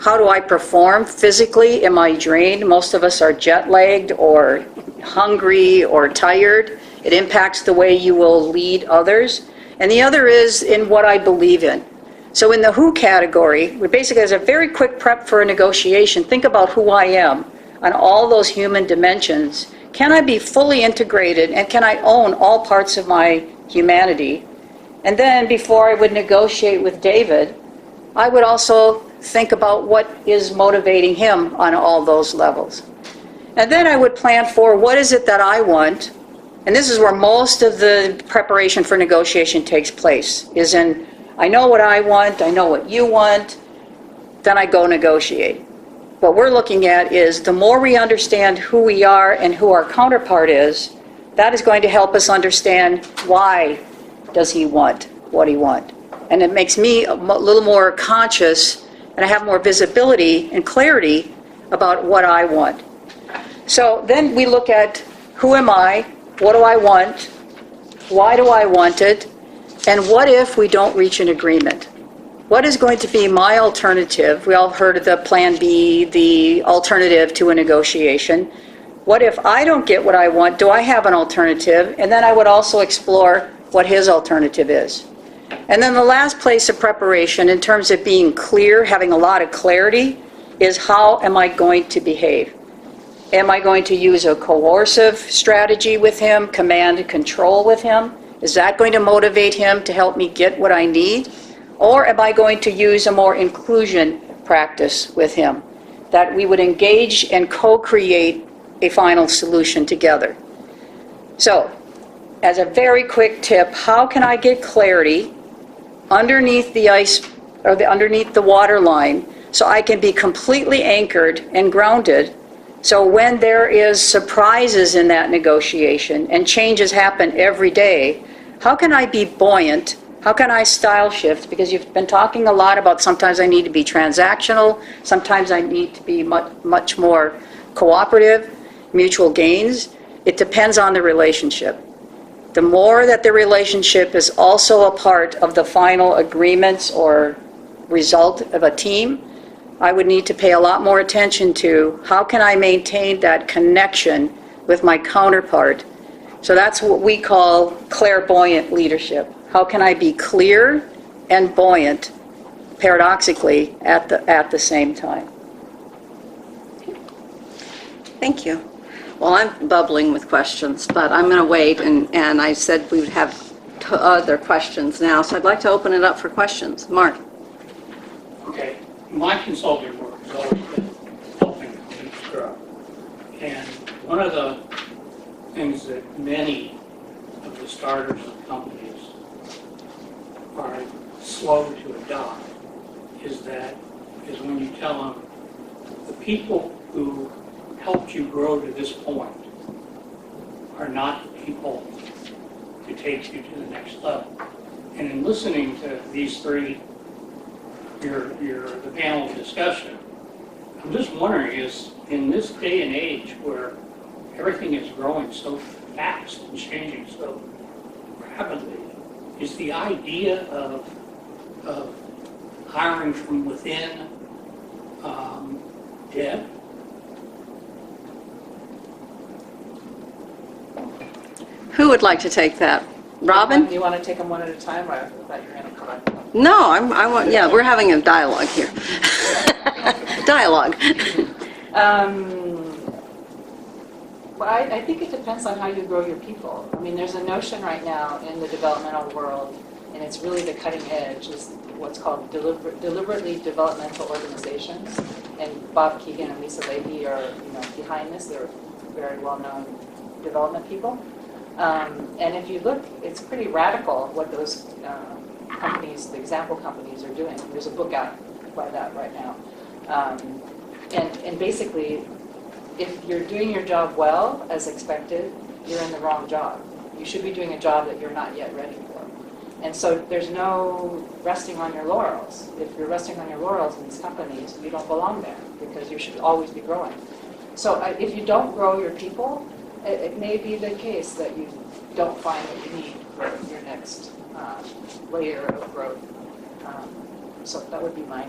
How do I perform physically? Am I drained? Most of us are jet-lagged or hungry or tired. It impacts the way you will lead others. And the other is in what I believe in. So in the who category, we basically, as a very quick prep for a negotiation, think about who I am on all those human dimensions. Can I be fully integrated and can I own all parts of my humanity? And then before I would negotiate with David, I would also think about what is motivating him on all those levels. And then I would plan for what is it that I want. And this is where most of the preparation for negotiation takes place, is in, I know what I want, I know what you want, then I go negotiate. What we're looking at is the more we understand who we are and who our counterpart is, that is going to help us understand why does he want what he wants. And it makes me a little more conscious, and I have more visibility and clarity about what I want. So then we look at who am I, what do I want, why do I want it, and what if we don't reach an agreement? What is going to be my alternative? We all heard of the plan B, the alternative to a negotiation. What if I don't get what I want? Do I have an alternative? And then I would also explore what his alternative is. And then the last place of preparation in terms of being clear, having a lot of clarity, is how am I going to behave? Am I going to use a coercive strategy with him, command and control with him? Is that going to motivate him to help me get what I need? Or am I going to use a more inclusion practice with him, that we would engage and co-create a final solution together? So, as a very quick tip, how can I get clarity underneath the ice, or underneath the water line, so I can be completely anchored and grounded, so when there is surprises in that negotiation and changes happen every day, how can I be buoyant? How can I style shift? Because you've been talking a lot about sometimes I need to be transactional, sometimes I need to be much more cooperative, mutual gains. It depends on the relationship. The more that the relationship is also a part of the final agreements or result of a team, I would need to pay a lot more attention to how can I maintain that connection with my counterpart. So that's what we call clairvoyant leadership. How can I be clear and buoyant, paradoxically, at the same time? Thank you. Well, I'm bubbling with questions, but I'm going to wait, and I said we would have other questions now, so I'd like to open it up for questions. Mark? Okay, my consulting work has always been helping companies grow. And one of the things that many of the starters of companies are slow to adopt is when you tell them the people who helped you grow to this point are not the people to take you to the next level. And in listening to these three, the panel discussion, I'm just wondering, is in this day and age where everything is growing so fast and changing so rapidly, is the idea of hiring from within dead? Who would like to take that? Robin? You want to take them one at a time, or I thought you were going to collect them? No, I want, yeah, we're having a dialogue here. Dialogue. Well, I think it depends on how you grow your people. I mean, there's a notion right now in the developmental world, and it's really the cutting edge, is what's called deliberately developmental organizations. And Bob Keegan and Lisa Leahy are behind this. They're very well-known development people. And if you look, it's pretty radical what those companies, the example companies, are doing. There's a book out by that right now. And basically, if you're doing your job well, as expected, you're in the wrong job. You should be doing a job that you're not yet ready for. And so there's no resting on your laurels. If you're resting on your laurels in these companies, you don't belong there, because you should always be growing. So if you don't grow your people, it may be the case that you don't find what you need for your next layer of growth. So that would be my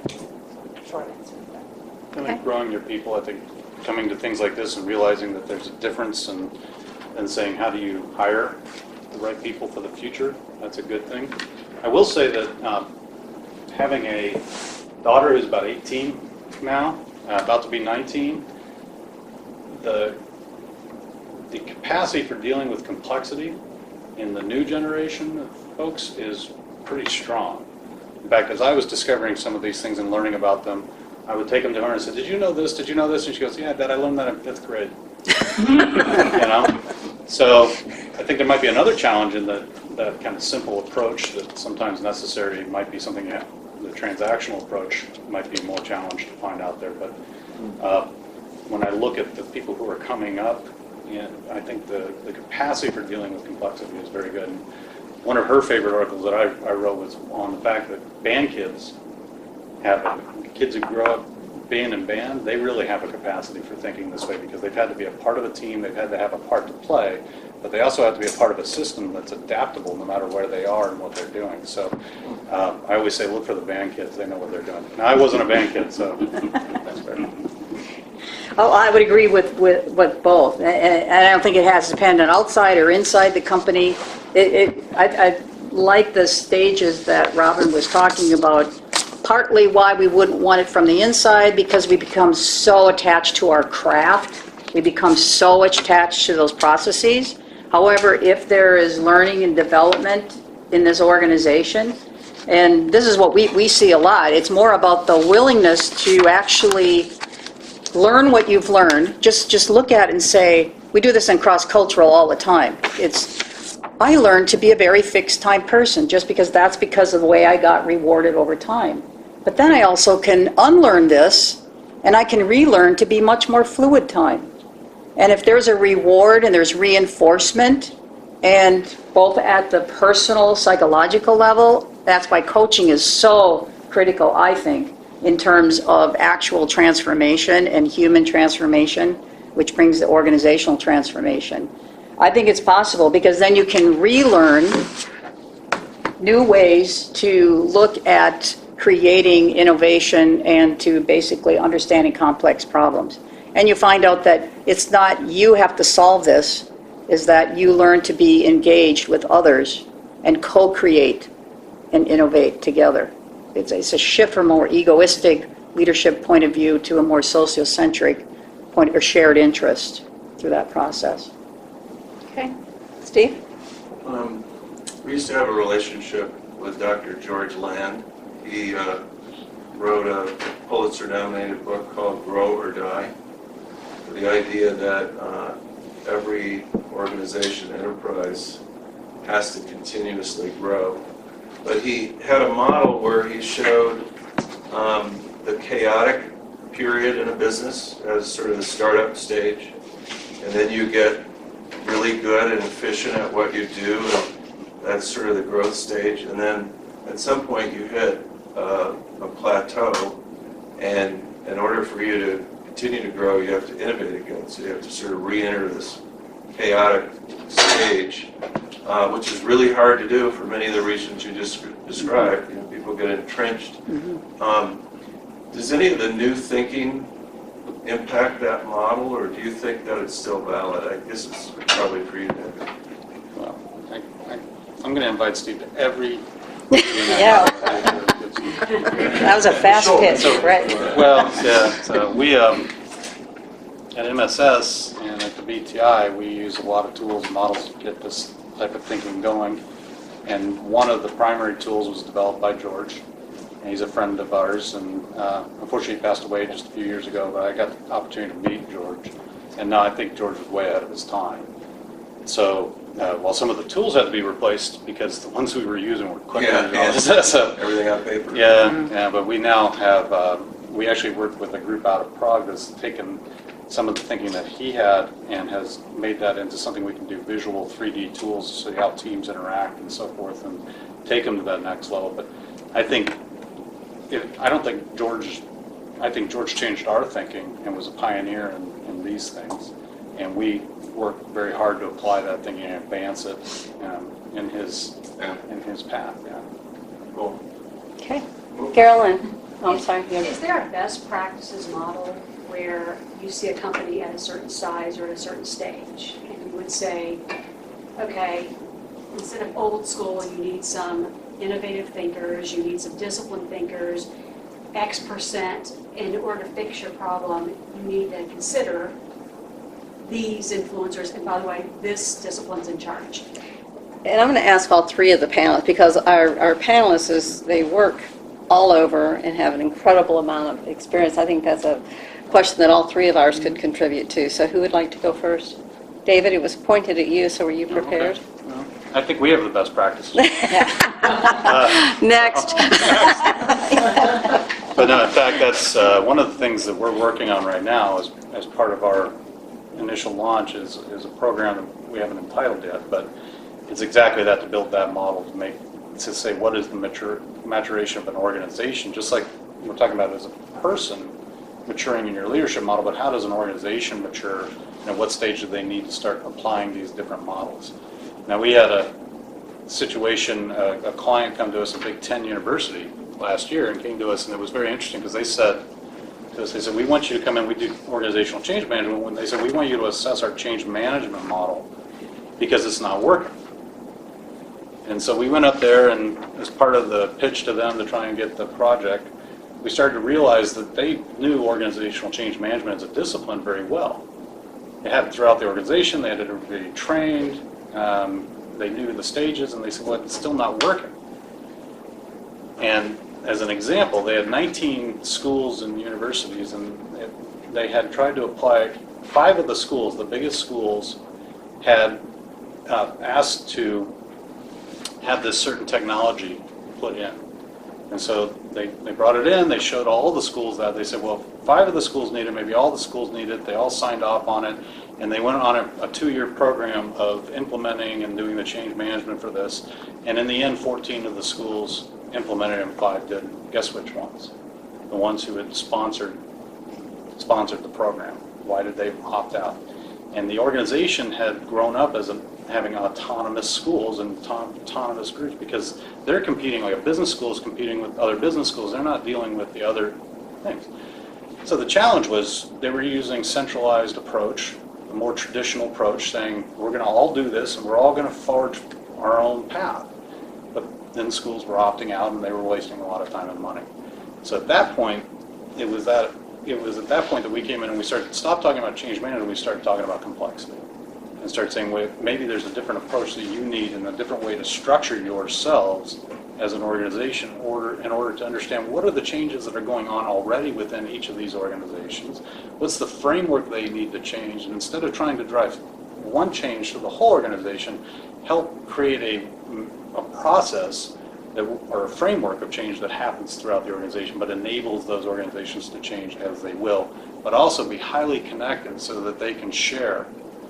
short answer to that. I think growing your people, I think coming to things like this and realizing that there's a difference and saying how do you hire the right people for the future, that's a good thing. I will say that having a daughter who's about 18 now, about to be 19, the capacity for dealing with complexity in the new generation of folks is pretty strong. In fact, as I was discovering some of these things and learning about them, I would take them to her and say, "Did you know this? Did you know this?" And she goes, "Yeah, Dad, I learned that in 5th grade." So I think there might be another challenge in that kind of simple approach that sometimes necessary might be something, the transactional approach might be more challenged to find out there. But when I look at the people who are coming up, I think the capacity for dealing with complexity is very good. And one of her favorite articles that I wrote was on the fact that band kids kids who grow up being in band, they really have a capacity for thinking this way because they've had to be a part of a team, they've had to have a part to play, but they also have to be a part of a system that's adaptable no matter where they are and what they're doing. So I always say look for the band kids, they know what they're doing. Now, I wasn't a band kid, so that's fair. Oh, I would agree with both, and I don't think it has to depend on outside or inside the company. I like the stages that Robin was talking about. Partly why we wouldn't want it from the inside, because we become so attached to our craft. We become so attached to those processes. However, if there is learning and development in this organization, and this is what we see a lot, it's more about the willingness to actually learn what you've learned. Just look at it and say, we do this in cross-cultural all the time. I learned to be a very fixed-time person just because that's because of the way I got rewarded over time. But then I also can unlearn this, and I can relearn to be much more fluid time. And if there's a reward and there's reinforcement, and both at the personal, psychological level, that's why coaching is so critical, I think, in terms of actual transformation and human transformation, which brings the organizational transformation. I think it's possible because then you can relearn new ways to look at creating innovation and to basically understanding complex problems. And you find out that it's not you have to solve this, is that you learn to be engaged with others and co-create and innovate together. It's a shift from a more egoistic leadership point of view to a more sociocentric point or shared interest through that process. Okay. Steve? We used to have a relationship with Dr. George Land. He wrote a Pulitzer-nominated book called Grow or Die. The idea that every organization, enterprise, has to continuously grow. But he had a model where he showed the chaotic period in a business as sort of the startup stage, and then you get really good and efficient at what you do, and that's sort of the growth stage, and then at some point you hit a plateau, and in order for you to continue to grow, you have to innovate again, so you have to sort of re-enter this chaotic stage, which is really hard to do for many of the reasons you just described. You know, people get entrenched. Does any of the new thinking impact that model, or do you think that it's still valid? I guess it's probably for you, David. Well, I'm going to invite Steve to every... Yeah. That was a fast pitch, right? Well, yeah, so we, at MSS and at the BTI, we use a lot of tools and models to get this type of thinking going. And one of the primary tools was developed by George. And he's a friend of ours, and unfortunately he passed away just a few years ago, but I got the opportunity to meet George. And now I think George was way ahead of his time. So while some of the tools had to be replaced because the ones we were using were quicker. So, everything on paper. yeah, but we now have, we actually worked with a group out of Prague that's taken some of the thinking that he had and has made that into something we can do, visual 3D tools, so how teams interact and so forth, and take them to that next level. But I think, I think George changed our thinking and was a pioneer in these things. And we worked very hard to apply that thinking and advance it in his path. Yeah. Cool. Okay. Carolyn? Oh, I'm sorry. Is there a best practices model where you see a company at a certain size or at a certain stage, and you would say, okay, instead of old school, you need some innovative thinkers, you need some disciplined thinkers, X%, in order to fix your problem, you need to consider these influencers, and by the way, this discipline's in charge. And I'm going to ask all three of the panelists, because our panelists, they work all over and have an incredible amount of experience. I think that's a question that all three of ours could contribute to. So who would like to go first? David, it was pointed at you, so were you prepared? Okay. Well, I think we have the best practices. Next. But no, in fact, that's one of the things that we're working on right now as part of our initial launch is a program that we haven't entitled yet, but it's exactly that, to build that model, to say what is the maturation of an organization, just like we're talking about as a person maturing in your leadership model, but how does an organization mature, and at what stage do they need to start applying these different models. Now, we had a situation, a client come to us, a Big Ten university last year, and came to us, and it was very interesting because they said, we want you to come in, we do organizational change management, when they said, we want you to assess our change management model because it's not working. And so we went up there, and as part of the pitch to them to try and get the project, we started to realize that they knew organizational change management as a discipline very well. They had it throughout the organization, they had everybody trained, they knew the stages, and they said, well, it's still not working. And as an example, they had 19 schools and universities, and they had tried to apply 5 of the schools, the biggest schools, had asked to have this certain technology put in. And so they brought it in, they showed all the schools that. They said, well, 5 of the schools need it, maybe all the schools need it. They all signed off on it, and they went on a 2-year program of implementing and doing the change management for this. And in the end, 14 of the schools implemented and 5 didn't. Guess which ones? The ones who had sponsored the program. Why did they opt out? And the organization had grown up as having autonomous schools and autonomous groups, because they're competing, like a business school is competing with other business schools. They're not dealing with the other things. So the challenge was they were using centralized approach, a more traditional approach, saying we're going to all do this and we're all going to forge our own path. But then schools were opting out and they were wasting a lot of time and money. So at that point, it was at that point that we came in and we stopped talking about change management, we started talking about complexity. And started saying, wait, maybe there's a different approach that you need and a different way to structure yourselves as an organization in order to understand what are the changes that are going on already within each of these organizations, what's the framework they need to change, and instead of trying to drive one change to the whole organization, help create a process or a framework of change that happens throughout the organization but enables those organizations to change as they will, but also be highly connected so that they can share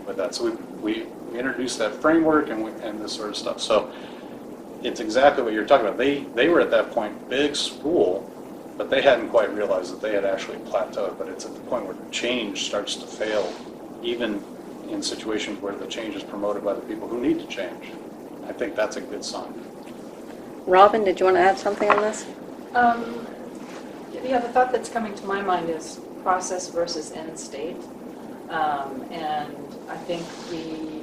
with that. So we introduced that framework and this sort of stuff. So it's exactly what you're talking about. They were at that point big school, but they hadn't quite realized that they had actually plateaued. But it's at the point where change starts to fail, even in situations where the change is promoted by the people who need to change. I think that's a good sign. Robin, did you want to add something on this? Yeah, the thought that's coming to my mind is process versus end state. And I think we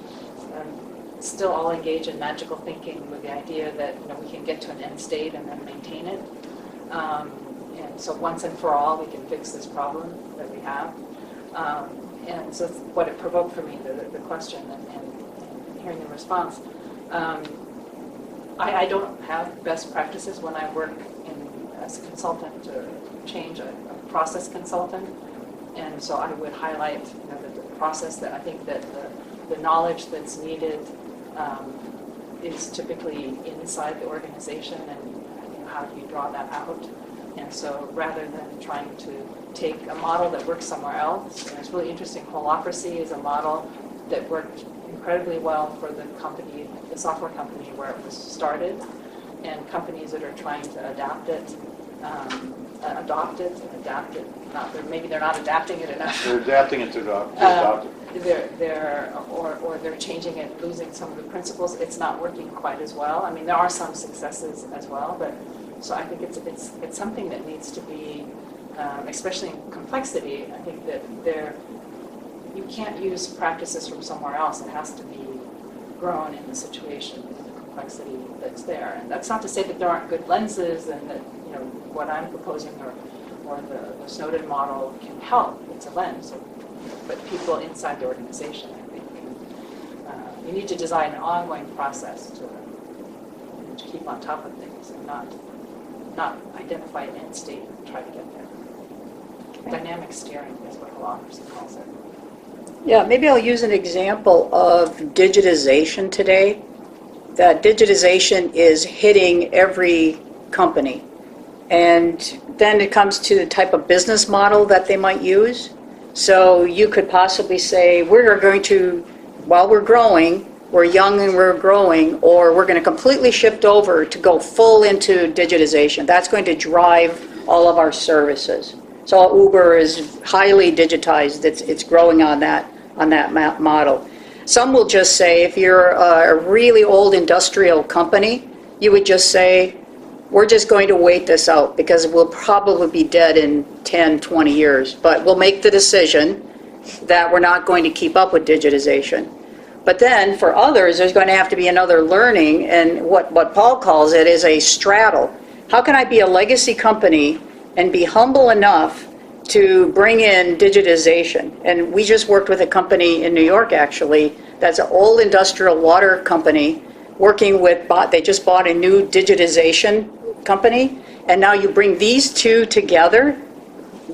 still all engage in magical thinking with the idea that we can get to an end state and then maintain it. And so once and for all, we can fix this problem that we have. And so what it provoked for me, the question and hearing the response. I don't have best practices when I work as a consultant to change, a process consultant. And so I would highlight the process that I think that the knowledge that's needed is typically inside the organization, and how do you draw that out? And so rather than trying to take a model that works somewhere else, it's really interesting. Holacracy is a model that worked incredibly well for the company, the software company where it was started, and companies that are trying to adopt it, adapt it. Maybe they're not adapting it enough. They're adapting it to adopt it. They're changing it, losing some of the principles. It's not working quite as well. I mean, there are some successes as well, but so I think it's something that needs to be, especially in complexity. I think that you can't use practices from somewhere else. It has to be grown in the situation, in the complexity that's there. And that's not to say that there aren't good lenses and that what I'm proposing or the Snowden model can help. It's a lens, but people inside the organization, I think, you need to design an ongoing process to keep on top of things and not identify an end state and try to get there. Okay. Dynamic steering is what holacracy calls it. Yeah, maybe I'll use an example of digitization today. That digitization is hitting every company. And then it comes to the type of business model that they might use. So you could possibly say, we're going to, while we're growing, we're young and we're growing, or we're going to completely shift over to go full into digitization. That's going to drive all of our services. So Uber is highly digitized. It's growing on that model. Some will just say, if you're a really old industrial company, you would just say, we're just going to wait this out because we'll probably be dead in 10, 20 years. But we'll make the decision that we're not going to keep up with digitization. But then for others, there's going to have to be another learning, and what Paul calls it is a straddle. How can I be a legacy company and be humble enough to bring in digitization? And we just worked with a company in New York, actually, that's an old industrial water company working with, they just bought a new digitization company, and now you bring these two together,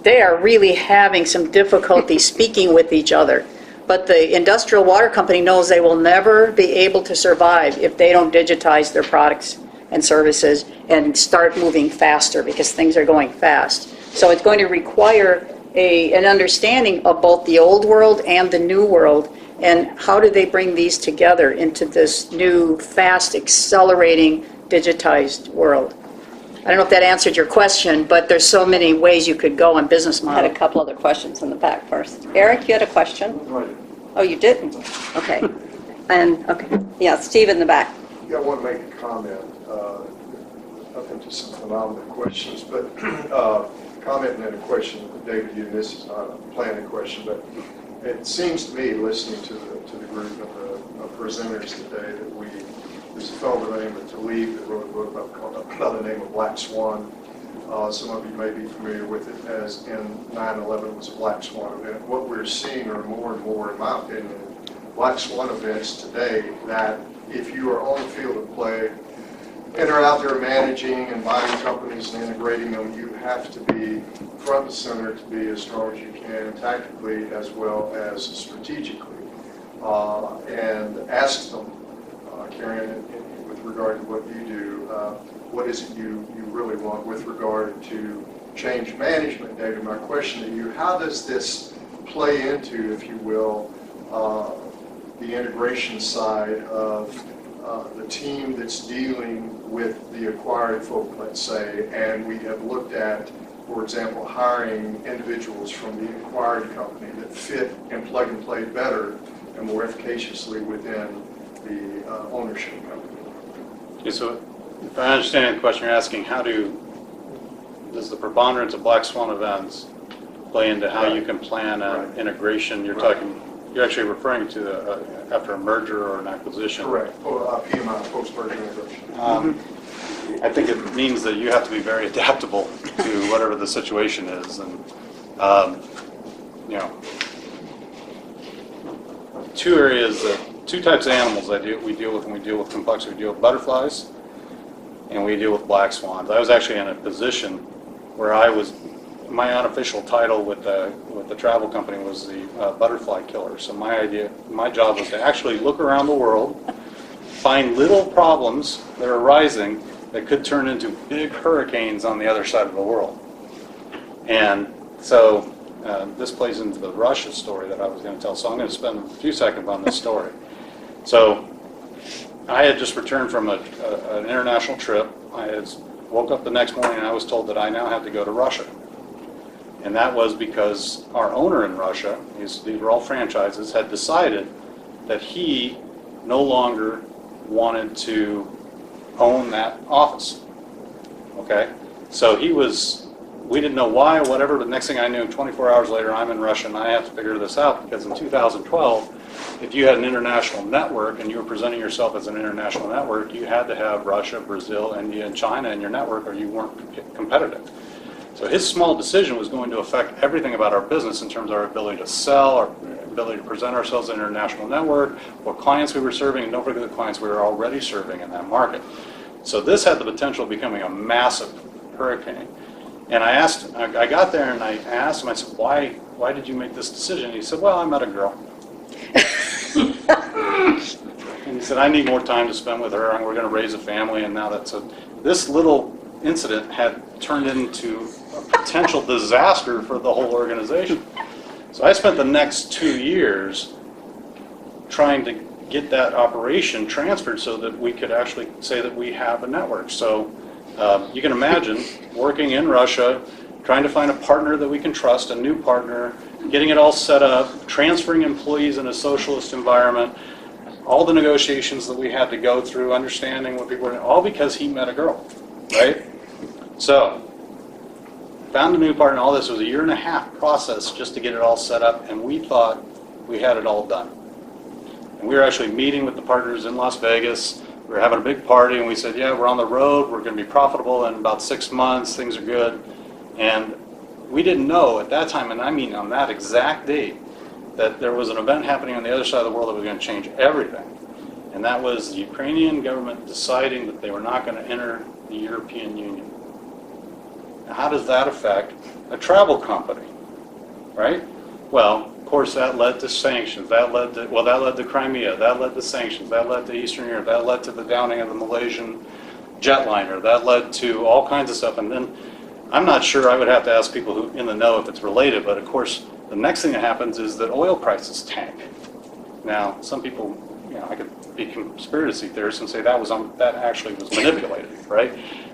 they are really having some difficulty speaking with each other. But the industrial water company knows they will never be able to survive if they don't digitize their products and services and start moving faster, because things are going fast. So it's going to require an understanding of both the old world and the new world, and how do they bring these together into this new, fast, accelerating, digitized world. I don't know if that answered your question, but there's so many ways you could go on business I had model. a couple other questions in the back first. Eric, you had a question? Oh, you didn't? Okay. And, okay, yeah, Steve in the back. Yeah, I want to make a comment. I think there's some phenomenal questions, but comment and then a question, David, you, and this is not a planning question, but it seems to me, listening to the group of presenters today, that there's a fellow by the name of Talib that wrote a book by the name of Black Swan. Some of you may be familiar with it, as in 9/11 was a Black Swan event. What we're seeing are more and more, in my opinion, Black Swan events today that if you are on the field of play and are out there managing and buying companies and integrating them, you have to be front and center to be as strong as you can, tactically as well as strategically. And ask them, Karen, with regard to what you do, what is it you really want with regard to change management, David? My question to you, how does this play into, if you will, the integration side of the team that's dealing with the acquired folk, let's say, and we have looked at, for example, hiring individuals from the acquired company that fit and plug and play better and more efficaciously within the ownership company? Okay, so if I understand the question, you're asking does the preponderance of Black Swan events play into how you can plan an integration? You're actually referring to after a merger or an acquisition. Correct. PMI, post-merger integration. I think it means that you have to be very adaptable to whatever the situation is, and two types of animals we deal with when we deal with complexity. We deal with butterflies, and we deal with black swans. I was actually in a position where my unofficial title with the travel company was the butterfly killer. So my job was to actually look around the world, find little problems that are arising that could turn into big hurricanes on the other side of the world. And so this plays into the Russia story that I was going to tell. So I'm going to spend a few seconds on this story. So I had just returned from an international trip. I woke up the next morning and I was told that I now had to go to Russia. And that was because our owner in Russia, these were all franchises, had decided that he no longer wanted to own that office. Okay? So we didn't know why or whatever, but the next thing I knew, 24 hours later, I'm in Russia and I have to figure this out, because in 2012, if you had an international network and you were presenting yourself as an international network, you had to have Russia, Brazil, India, and China in your network or you weren't competitive. So his small decision was going to affect everything about our business in terms of our ability to sell, our ability to present ourselves in an international network, what clients we were serving, and don't forget the clients we were already serving in that market. So this had the potential of becoming a massive hurricane. And I got there and I asked him, I said, why did you make this decision? And he said, well, I met a girl. And he said, I need more time to spend with her, and we're going to raise a family, and now this little incident had turned into a potential disaster for the whole organization. So I spent the next 2 years trying to get that operation transferred so that we could actually say that we have a network. So you can imagine working in Russia, trying to find a partner that we can trust, a new partner, getting it all set up, transferring employees in a socialist environment, all the negotiations that we had to go through, understanding what people were doing, all because he met a girl, right? So, found a new partner, all this was a 1.5 year process just to get it all set up, and we thought we had it all done. And we were actually meeting with the partners in Las Vegas. We were having a big party, and we said, yeah, we're on the road, we're going to be profitable in about 6 months, things are good. And we didn't know at that time, and I mean on that exact date, that there was an event happening on the other side of the world that was going to change everything. And that was the Ukrainian government deciding that they were not going to enter the European Union. how does that affect a travel company, right? Well, of course, that led to sanctions. That led to Crimea. That led to sanctions. That led to Eastern Europe. That led to the downing of the Malaysian jetliner. That led to all kinds of stuff. And then I'm not sure, I would have to ask people who in the know if it's related, but of course, the next thing that happens is that oil prices tank. Now, some people, I could be conspiracy theorists and say that actually was manipulated, right?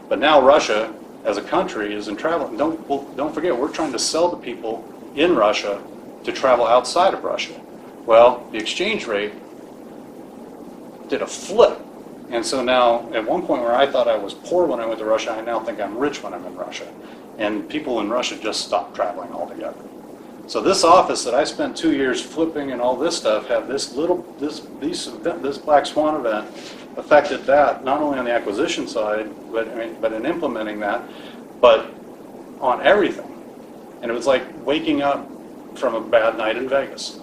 But now Russia, as a country, is in travel. Don't forget, we're trying to sell to people in Russia to travel outside of Russia. Well, the exchange rate did a flip. And so now, at one point where I thought I was poor when I went to Russia, I now think I'm rich when I'm in Russia. And people in Russia just stopped traveling altogether. So this office that I spent 2 years flipping and all this stuff had this black swan event affected that, not only on the acquisition side, but in implementing that, but on everything. And it was like waking up from a bad night in Vegas.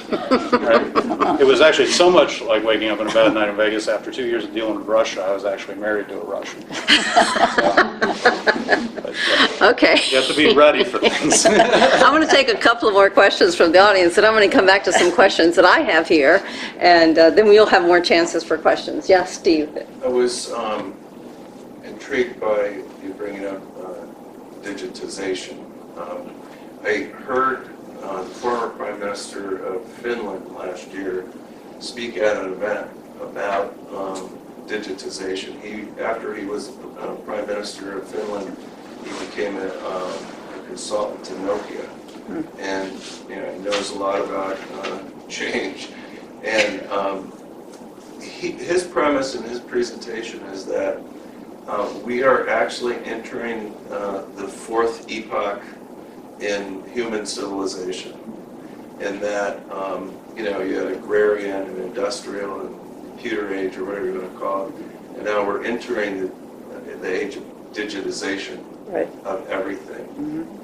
Right? It was actually so much like waking up in a bad night in Vegas. After 2 years of dealing with Russia, I was actually married to a Russian. Okay. You have to be ready for things. I'm going to take a couple of more questions from the audience, and I'm going to come back to some questions that I have here, and then we'll have more chances for questions. Yes, Steve. I was intrigued by you bringing up digitization. I heard the former Prime Minister of Finland last year speak at an event about digitization. After he was Prime Minister of Finland, he became a consultant to Nokia, and he knows a lot about change. And his premise in his presentation is that we are actually entering the fourth epoch in human civilization, and that you had agrarian and industrial and computer age, or whatever you want to call it, and now we're entering the age of digitization of everything,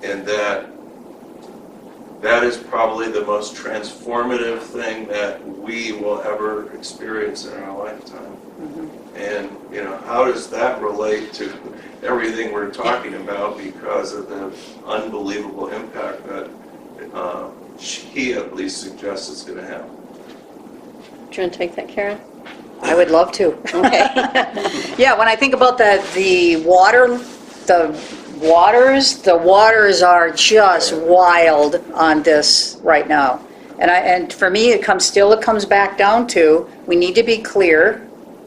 and that is probably the most transformative thing that we will ever experience in our lifetime. And how does that relate to everything we're talking about, because of the unbelievable impact that he at least suggests it's going to have? Do you want to take that, Karen? I would love to. Okay. Yeah, when I think about the waters are just wild on this right now. And for me, it comes back down to, we need to be clear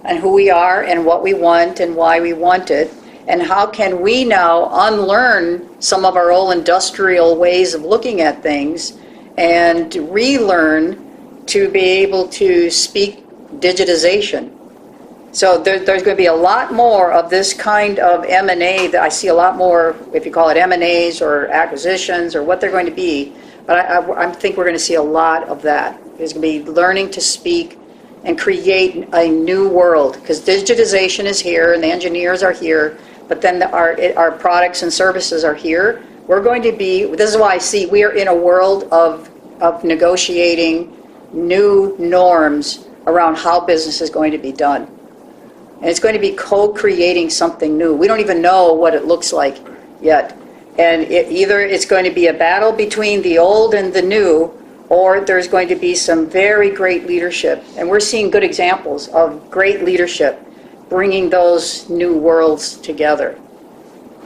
on who we are and what we want and why we want it, and how can we now unlearn some of our old industrial ways of looking at things and relearn to be able to speak digitization. So there's going to be a lot more of this kind of M&A that I see a lot more, if you call it M&As or acquisitions or what they're going to be. But I think we're going to see a lot of that. There's going to be learning to speak and create a new world, because digitization is here and the engineers are here, but then our products and services are here. We're going to be, this is why I see we are in a world of negotiating new norms around how business is going to be done. And it's going to be co-creating something new. We don't even know what it looks like yet. And either it's going to be a battle between the old and the new, or there's going to be some very great leadership. And we're seeing good examples of great leadership bringing those new worlds together.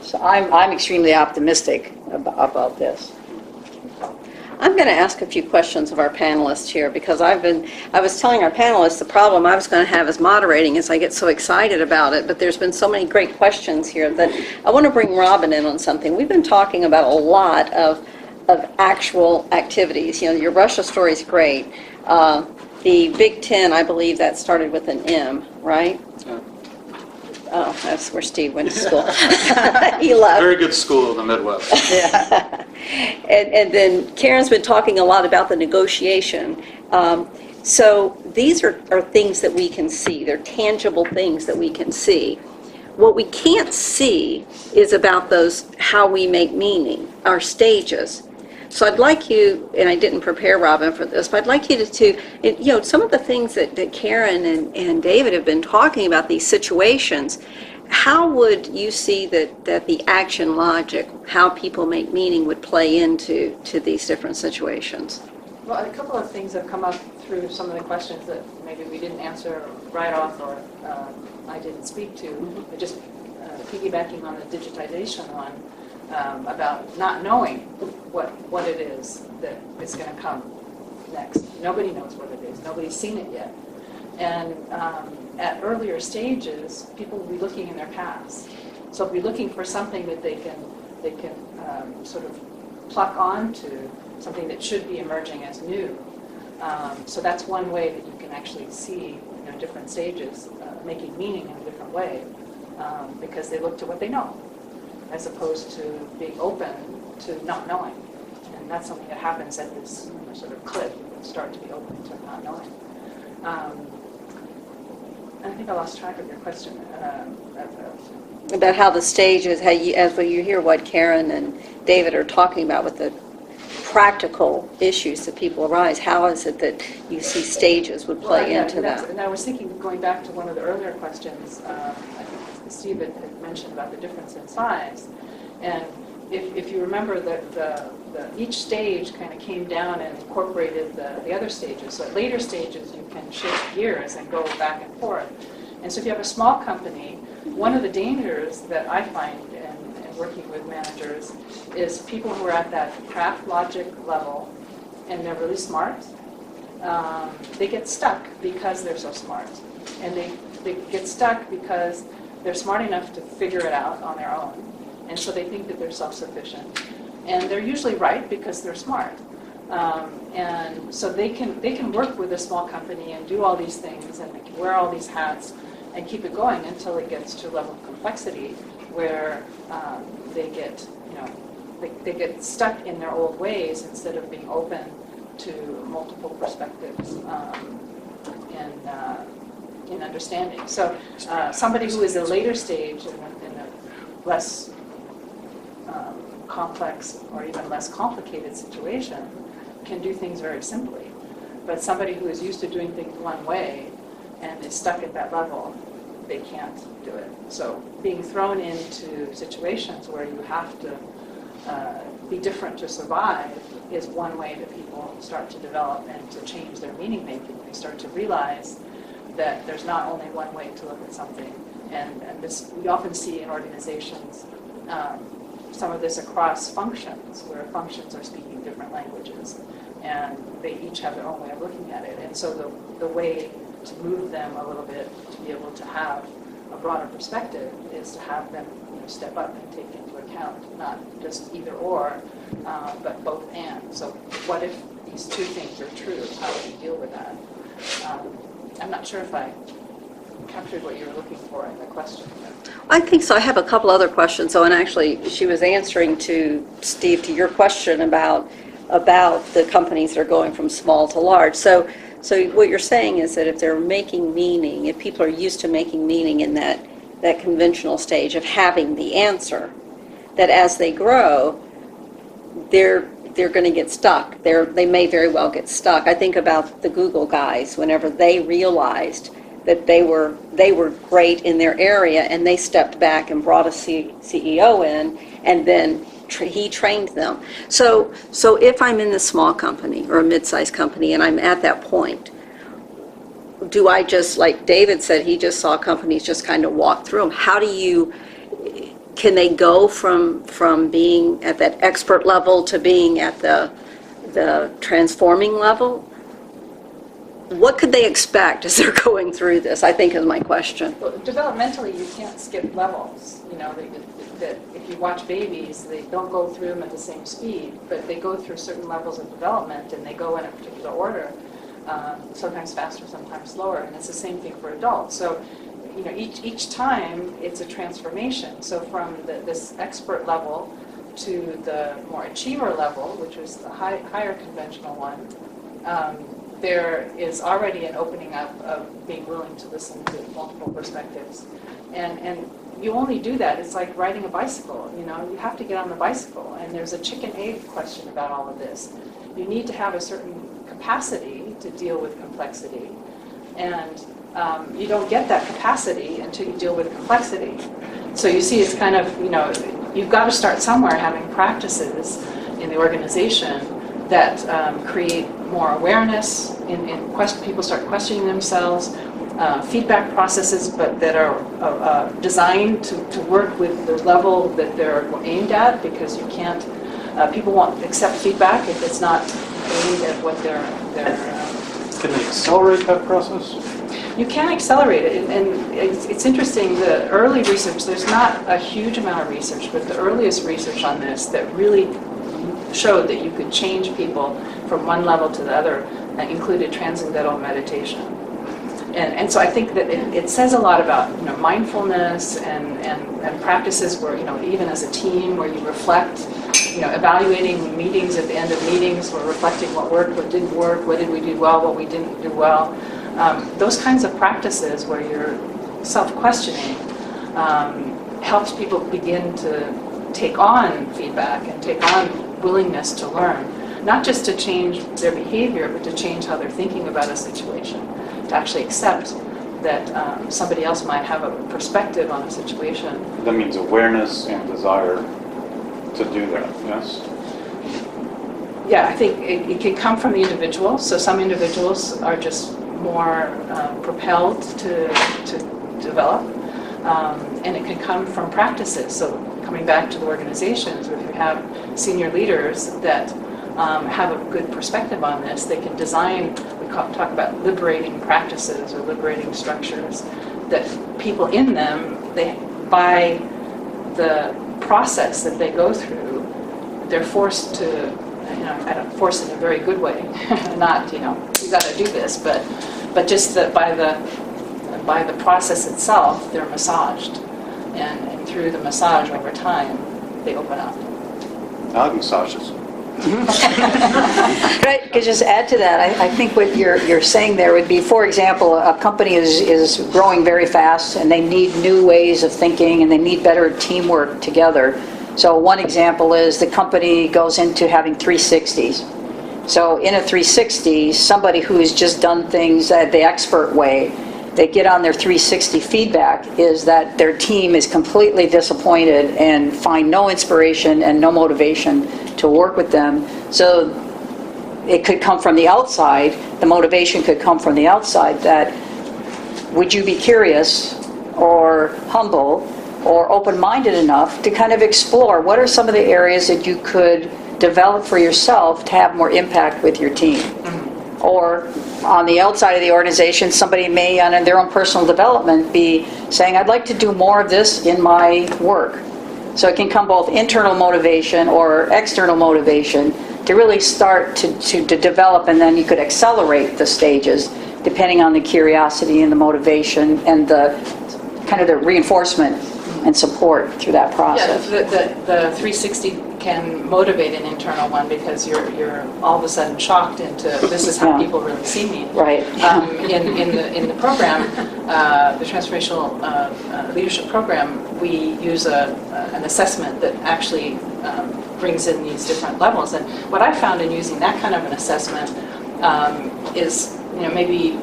So I'm extremely optimistic about this. I'm going to ask a few questions of our panelists here, because I was telling our panelists the problem I was going to have as moderating is I get so excited about it, but there's been so many great questions here that I want to bring Robin in on something. We've been talking about a lot of actual activities. Your Russia story is great. The Big Ten, I believe that started with an M, right? Yeah. Oh, that's where Steve went to school. He left. Very good school in the Midwest. Yeah. And then Karen's been talking a lot about the negotiation. So these are things that we can see. They're tangible things that we can see. What we can't see is about those, how we make meaning, our stages. So I'd like you, and I didn't prepare Robin for this, but I'd like you to some of the things that Karen and David have been talking about, these situations, how would you see that the action logic, how people make meaning, would play into these different situations? Well, a couple of things have come up through some of the questions that maybe we didn't answer right off, or I didn't speak to, but just piggybacking on the digitization one, about not knowing what it is that is going to come next. Nobody knows what it is. Nobody's seen it yet. And at earlier stages, people will be looking in their past. So they'll be looking for something that they can sort of pluck onto, something that should be emerging as new. So that's one way that you can actually see, different stages making meaning in a different way, because they look to what they know, as opposed to being open to not knowing. And that's something that happens at this sort of cliff. You start to be open to not knowing. I think I lost track of your question. About how the stages, as when you hear what Karen and David are talking about with the practical issues that people arise, how is it that you see stages would play into that? And I was thinking, going back to one of the earlier questions, I think Steve had mentioned about the difference in size. And if you remember that each stage kind of came down and incorporated the other stages. So at later stages, you can shift gears and go back and forth. And so if you have a small company, one of the dangers that I find in working with managers is people who are at that craft logic level and they're really smart. They get stuck because they're so smart. And they get stuck because they're smart enough to figure it out on their own. And so they think that they're self-sufficient. And they're usually right because they're smart. And so they can work with a small company and do all these things and they can wear all these hats and keep it going until it gets to a level of complexity where they get stuck in their old ways instead of being open to multiple perspectives in understanding. So somebody who is a later stage in a less complex or even less complicated situation can do things very simply. But somebody who is used to doing things one way and is stuck at that level, they can't do it. So being thrown into situations where you have to be different to survive is one way that people start to develop and to change their meaning making. They start to realize that there's not only one way to look at something. And this we often see in organizations some of this across functions, where functions are speaking different languages, and they each have their own way of looking at it. And so the way to move them a little bit to be able to have a broader perspective is to have them step up and take into account not just either or, but both and. So what if these two things are true? How do you deal with that? I'm not sure if I captured what you were looking for in the question. I think so. I have a couple other questions. So, and actually, she was answering to Steve to your question about the companies that are going from small to large. So what you're saying is that if they're making meaning, if people are used to making meaning in that conventional stage of having the answer, that as they grow, they're going to get stuck. They may very well get stuck. I think about the Google guys whenever they realized that they were great in their area and they stepped back and brought a CEO in and then he trained them. So if I'm in the small company or a mid-sized company and I'm at that point, do I just, like David said, he just saw companies just kind of walk through them. Can they go from being at that expert level to being at the transforming level? What could they expect as they're going through this, I think is my question. Well, developmentally, you can't skip levels. That if you watch babies, they don't go through them at the same speed, but they go through certain levels of development and they go in a particular order, sometimes faster, sometimes slower, and it's the same thing for adults. So, each time it's a transformation. So from this expert level to the more achiever level, which is the higher conventional one, there is already an opening up of being willing to listen to multiple perspectives. And you only do that, it's like riding a bicycle, you have to get on the bicycle. And there's a chicken-egg question about all of this. You need to have a certain capacity to deal with complexity. And you don't get that capacity until you deal with complexity. So you see, it's kind of, you've got to start somewhere having practices in the organization that create more awareness, people start questioning themselves, feedback processes, but that are designed to work with the level that they're aimed at, because you can't, people won't accept feedback if it's not aimed at what they're Can they accelerate that process? you can accelerate it, and it's interesting, the early research, there's not a huge amount of research, but the earliest research on this that really showed that you could change people from one level to the other included transcendental meditation. And so I think that it says a lot about mindfulness and practices where, even as a team, where you reflect, evaluating meetings at the end of meetings, we're reflecting what worked, what didn't work, what did we do well, what we didn't do well. Those kinds of practices where you're self-questioning helps people begin to take on feedback and take on willingness to learn, not just to change their behavior, but to change how they're thinking about a situation, to actually accept that somebody else might have a perspective on a situation. That means awareness and desire to do that, yes? Yeah, I think it can come from the individual. So some individuals are just more propelled to develop, and it can come from practices. So coming back to the organizations, if you have senior leaders that have a good perspective on this, they can design, talk about liberating practices or liberating structures, that people in them, by the process that they go through, they're forced to, I don't force in a very good way, not, you got to do this, but just that by the process itself, they're massaged, and through the massage over time, they open up. I like massages. Right, could just add to that, I think what you're saying there would be, for example, a company is growing very fast and they need new ways of thinking and they need better teamwork together. So one example is the company goes into having 360s. So in a 360, somebody who has just done things the expert way, they get on their 360 feedback is that their team is completely disappointed and find no inspiration and no motivation to work with them. So it could come from the outside, the motivation could come from the outside, that would you be curious or humble or open-minded enough to kind of explore what are some of the areas that you could develop for yourself to have more impact with your team. Or on the outside of the organization, somebody may, on their own personal development, be saying, I'd like to do more of this in my work. So it can come both internal motivation or external motivation to really start to develop, and then you could accelerate the stages depending on the curiosity and the motivation and the kind of the reinforcement and support through that process. Yeah, the 360 can motivate an internal one because you're all of a sudden shocked into this is how people really see me. Right. In the program, the Transformational Leadership Program, we use an assessment that actually brings in these different levels. And what I found in using that kind of an assessment is, maybe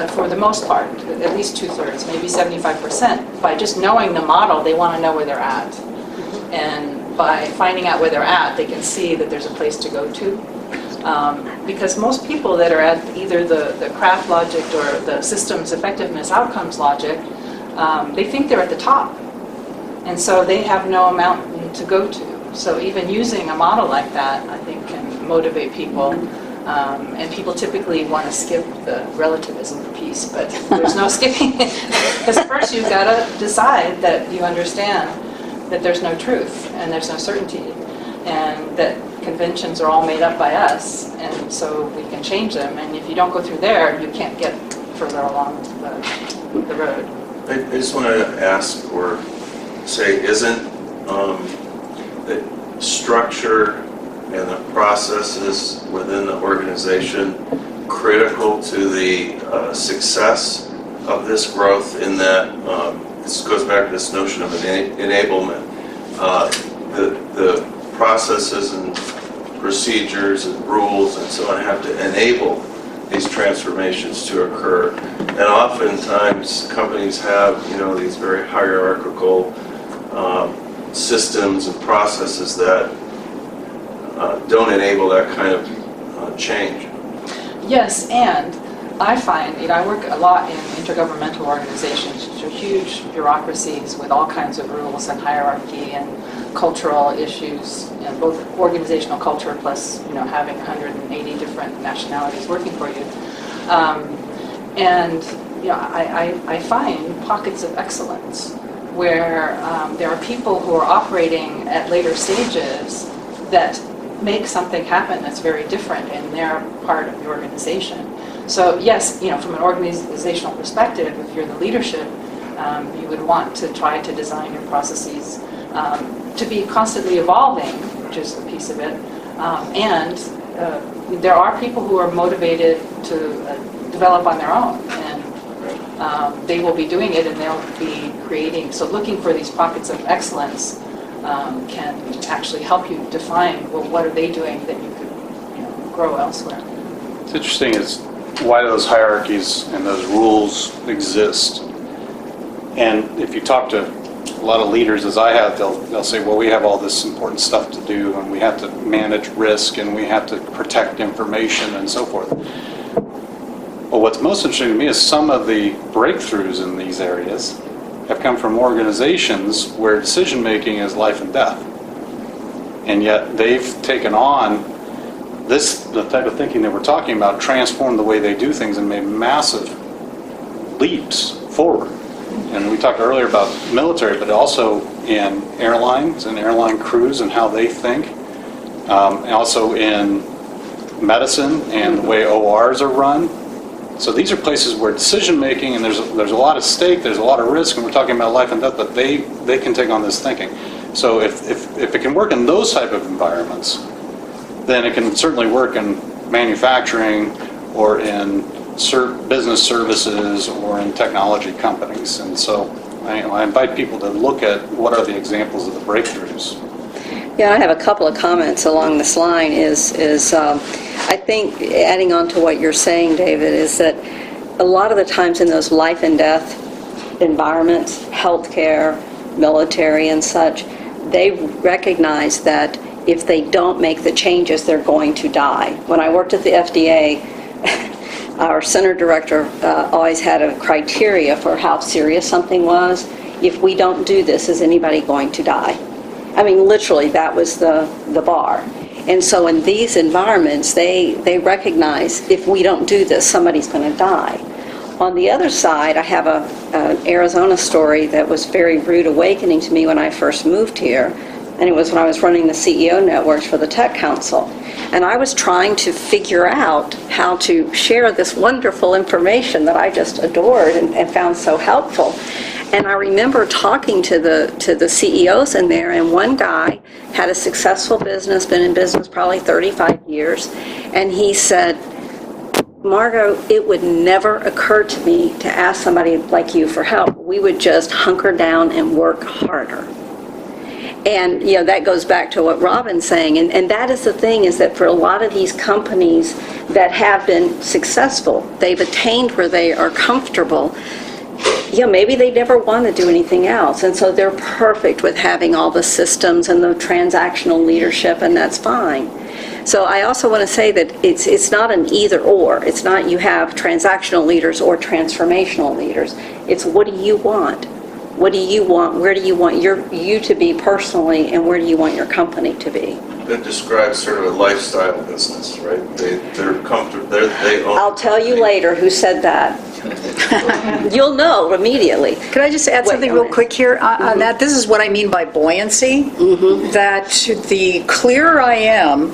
for the most part, at least 2/3, maybe 75%, by just knowing the model, they want to know where they're at. And by finding out where they're at, they can see that there's a place to go to. Because most people that are at either the craft logic or the systems effectiveness outcomes logic, they think they're at the top. And so they have no mountain to go to. So even using a model like that, I think, can motivate people. And people typically want to skip the relativism piece, but there's no skipping it. Because first you've got to decide that you understand that there's no truth and there's no certainty, and that conventions are all made up by us, and so we can change them. And if you don't go through there, you can't get further along the road. I just want to ask or say, isn't the structure and the processes within the organization critical to the success of this growth, in that this goes back to this notion of enablement. The processes and procedures and rules and so on have to enable these transformations to occur. And oftentimes companies have, these very hierarchical systems and processes that don't enable that kind of change. Yes, and I find, I work a lot in intergovernmental organizations, which are huge bureaucracies with all kinds of rules and hierarchy and cultural issues, both organizational culture plus, having 180 different nationalities working for you. I find pockets of excellence where there are people who are operating at later stages that make something happen that's very different in their part of the organization. So yes, from an organizational perspective, if you're the leadership, you would want to try to design your processes to be constantly evolving, which is a piece of it. There are people who are motivated to develop on their own, and they will be doing it, and they'll be creating. So looking for these pockets of excellence can actually help you define, well, what are they doing that you could grow elsewhere. It's interesting is why those hierarchies and those rules exist. And if you talk to a lot of leaders, as I have, they'll say, well, we have all this important stuff to do, and we have to manage risk, and we have to protect information, and so forth. Well, what's most interesting to me is some of the breakthroughs in these areas have come from organizations where decision-making is life and death. And yet they've taken on the type of thinking that we're talking about, transformed the way they do things, and made massive leaps forward. And we talked earlier about military, but also in airlines and airline crews and how they think. And also in medicine and the way ORs are run. So these are places where decision-making, and there's a lot of stake, there's a lot of risk, and we're talking about life and death, but they can take on this thinking. So if it can work in those type of environments, then it can certainly work in manufacturing or in business services or in technology companies. And so I invite people to look at what are the examples of the breakthroughs. Yeah, I have a couple of comments along this line I think adding on to what you're saying, David, is that a lot of the times in those life and death environments, healthcare, military and such, they recognize that if they don't make the changes, they're going to die. When I worked at the FDA, our center director always had a criteria for how serious something was. If we don't do this, is anybody going to die? I mean, literally, that was the bar. And so in these environments, they recognize if we don't do this, somebody's going to die. On the other side, I have an Arizona story that was very rude awakening to me when I first moved here. And it was when I was running the CEO networks for the Tech Council. And I was trying to figure out how to share this wonderful information that I just adored and found so helpful. And I remember talking to the CEOs in there, and one guy had a successful business, been in business probably 35 years, and he said, Margo, it would never occur to me to ask somebody like you for help. We would just hunker down and work harder. And, that goes back to what Robin's saying. And that is the thing, is that for a lot of these companies that have been successful, they've attained where they are comfortable. Maybe they never want to do anything else. And so they're perfect with having all the systems and the transactional leadership, and that's fine. So I also want to say that it's not an either or. It's not you have transactional leaders or transformational leaders. It's what do you want? What do you want? Where do you want you to be personally, and where do you want your company to be? That describes sort of a lifestyle business, right? They're comfortable. They own. I'll tell you later who said that. You'll know immediately. Could I just add something real quick here on that? This is what I mean by buoyancy. That the clearer I am,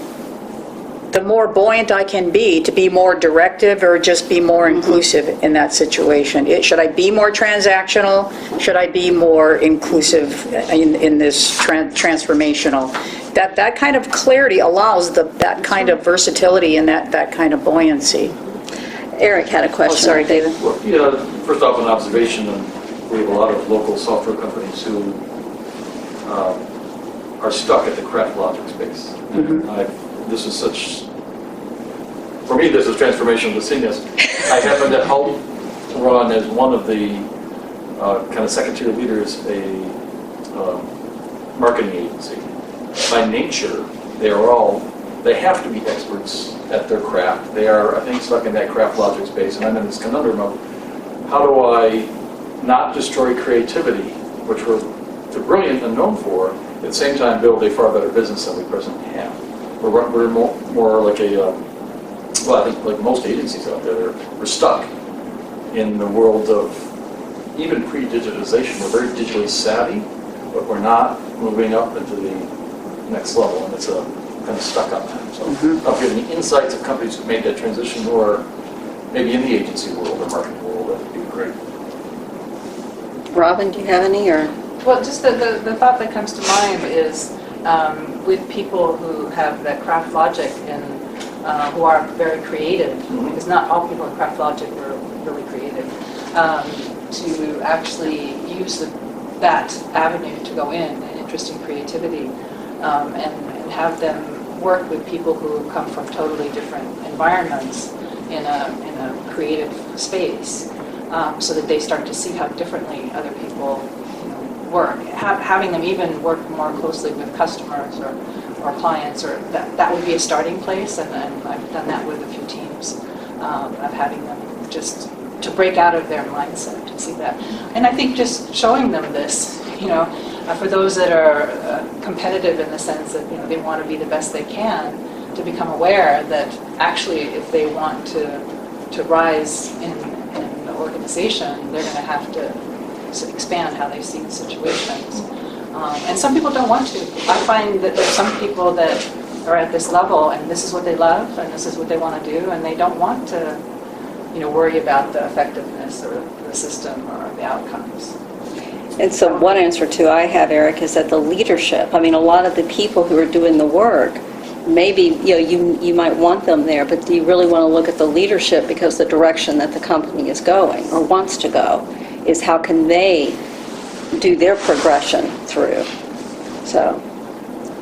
the more buoyant I can be to be more directive or just be more inclusive in that situation. Should I be more transactional? Should I be more inclusive in this transformational? That kind of clarity allows that kind of versatility and that kind of buoyancy. Eric had a question. Oh, sorry, David. Well, first off, an observation, we have a lot of local software companies who are stuck at the craft logic space. This is such for me, this is transformational to see this. I happen to help run as one of the kind of second-tier leaders a marketing agency. By nature, they have to be experts at their craft. They are, I think, stuck in that craft logic space, and I'm in this conundrum of how do I not destroy creativity, which they're brilliant and known for, at the same time build a far better business than we presently have. We're more like well, I think like most agencies out there, we're stuck in the world of even pre-digitization. We're very digitally savvy, but we're not moving up into the next level, and it's kind of stuck on that. So I'll give any insights of companies who've made that transition, or maybe in the agency world or marketing world, that would be great. Robin, do you have any, or? Well, just the thought that comes to mind is with people who have that craft logic and who are very creative, because not all people in craft logic are really creative, to actually use that avenue to go in, an interest in creativity, and have them work with people who come from totally different environments in a creative space, so that they start to see how differently other people work. Having them even work more closely with customers or clients, or that would be a starting place, and I've done that with a few teams, of having them just to break out of their mindset to see that. And I think just showing them this, for those that are competitive in the sense that they want to be the best they can, to become aware that actually if they want to rise in the organization, they're going to have to expand how they see the situations. And some people don't want to. I find that there's some people that are at this level and this is what they love and this is what they want to do, and they don't want to worry about the effectiveness or the system or the outcomes. And so one answer too I have, Eric, is that the leadership, a lot of the people who are doing the work, maybe you might want them there, but do you really want to look at the leadership, because the direction that the company is going or wants to go is how can they do their progression through. So,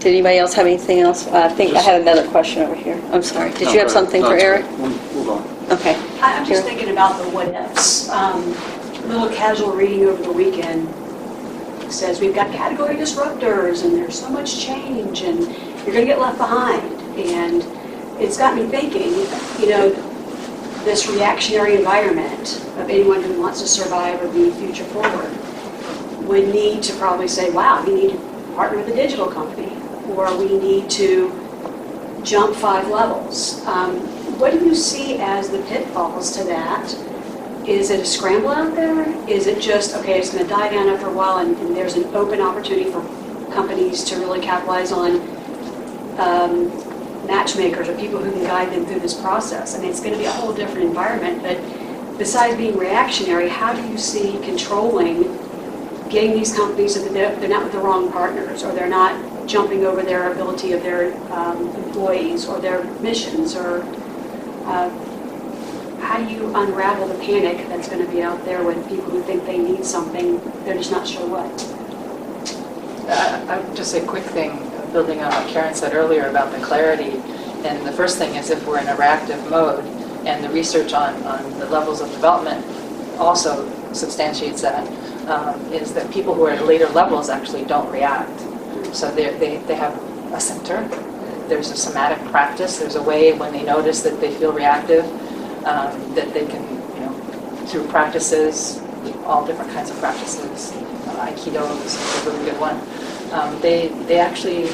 did anybody else have anything else? I think I had another question over here. I'm sorry. Did you have something for Eric? Move on. Okay. I'm just thinking about the what ifs. A little casual reading over the weekend says we've got category disruptors and there's so much change and you're going to get left behind. And it's got me thinking, this reactionary environment of anyone who wants to survive or be future forward would need to probably say, wow, we need to partner with a digital company, or we need to jump 5 levels. What do you see as the pitfalls to that? Is it a scramble out there? Is it just, okay, it's going to die down after a while and there's an open opportunity for companies to really capitalize on matchmakers or people who can guide them through this process? It's going to be a whole different environment, but besides being reactionary, how do you see controlling getting these companies so that they're not with the wrong partners, or they're not jumping over their ability of their employees or their missions, or how do you unravel the panic that's going to be out there with people who think they need something, they're just not sure what? I would just say a quick thing, building on what Karen said earlier about the clarity. And the first thing is if we're in a reactive mode, and the research on the levels of development also substantiates that, is that people who are at later levels actually don't react. So they have a center. There's a somatic practice. There's a way when they notice that they feel reactive, that they can, through practices, all different kinds of practices, Aikido is a really good one, they actually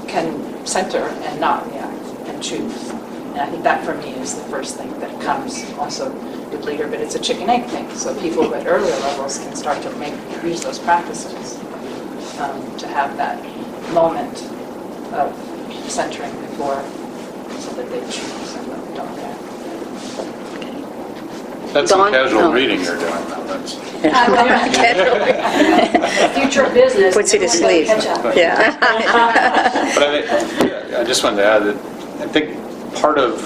can center and not react and choose. And I think that for me is the first thing that comes also with later, but it's a chicken egg thing. So people at earlier levels can start to use those practices to have that moment of centering before, so that they choose and don't react. That's some casual reading you're doing now. That's Future business. Puts you to sleep. Catch up. Yeah. But I just wanted to add that I think part of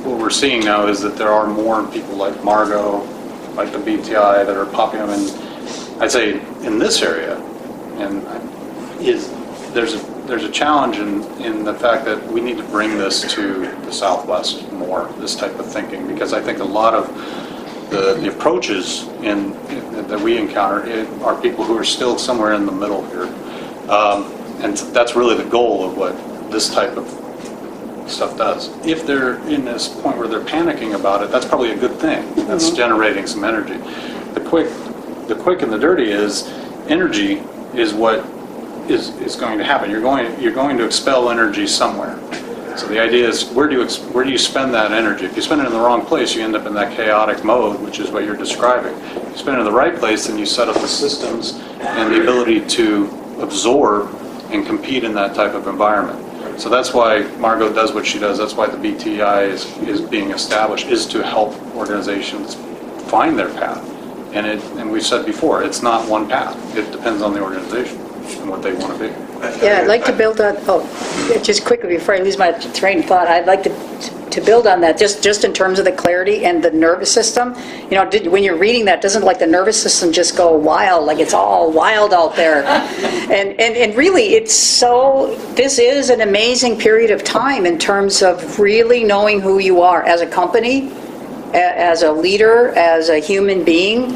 what we're seeing now is that there are more people like Margo, like the BTI, that are popping up, and I'd say in this area, and there's there's a challenge in the fact that we need to bring this to the Southwest more, this type of thinking, because I think a lot of the approaches that we encounter are people who are still somewhere in the middle here. And that's really the goal of what this type of stuff does. If they're in this point where they're panicking about it, that's probably a good thing. That's generating some energy. The quick and the dirty is energy is what is going to happen. You're going to expel energy somewhere. So the idea is where do you spend that energy? If you spend it in the wrong place, you end up in that chaotic mode, which is what you're describing. If you spend it in the right place, then you set up the systems and the ability to absorb and compete in that type of environment. So that's why Margo does what she does. That's why the BTI is being established, is to help organizations find their path. And we've said before, it's not one path. It depends on the organization and what they want to be. Yeah, I'd like to build on, just quickly before I lose my train of thought, I'd like to build on that, just in terms of the clarity and the nervous system. You know, when you're reading that, doesn't like the nervous system just go wild, like it's all wild out there. And really, this is an amazing period of time in terms of really knowing who you are as a company, as a leader, as a human being.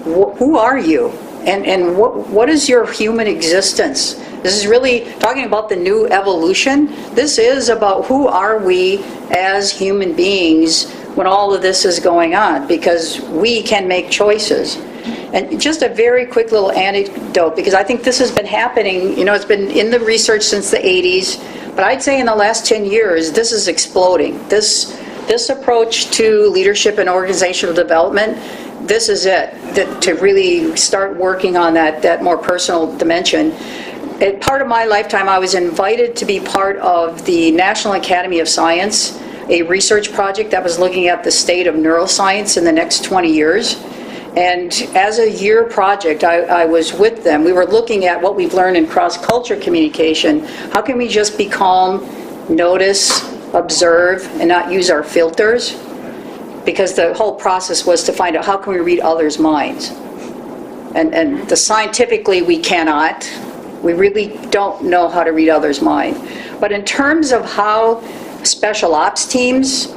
Who are you? And what is your human existence? This is really talking about the new evolution. This is about who are we as human beings when all of this is going on, because we can make choices. And just a very quick little anecdote, because I think this has been happening, it's been in the research since the 80s, but I'd say in the last 10 years, this is exploding. This approach to leadership and organizational development, this is it, to really start working on that more personal dimension. At part of my lifetime, I was invited to be part of the National Academy of Science, a research project that was looking at the state of neuroscience in the next 20 years. And as a year project, I was with them. We were looking at what we've learned in cross-culture communication. How can we just be calm, notice, observe, and not use our filters? Because the whole process was to find out how can we read others' minds. And scientifically, we cannot. We really don't know how to read others' mind. But in terms of how special ops teams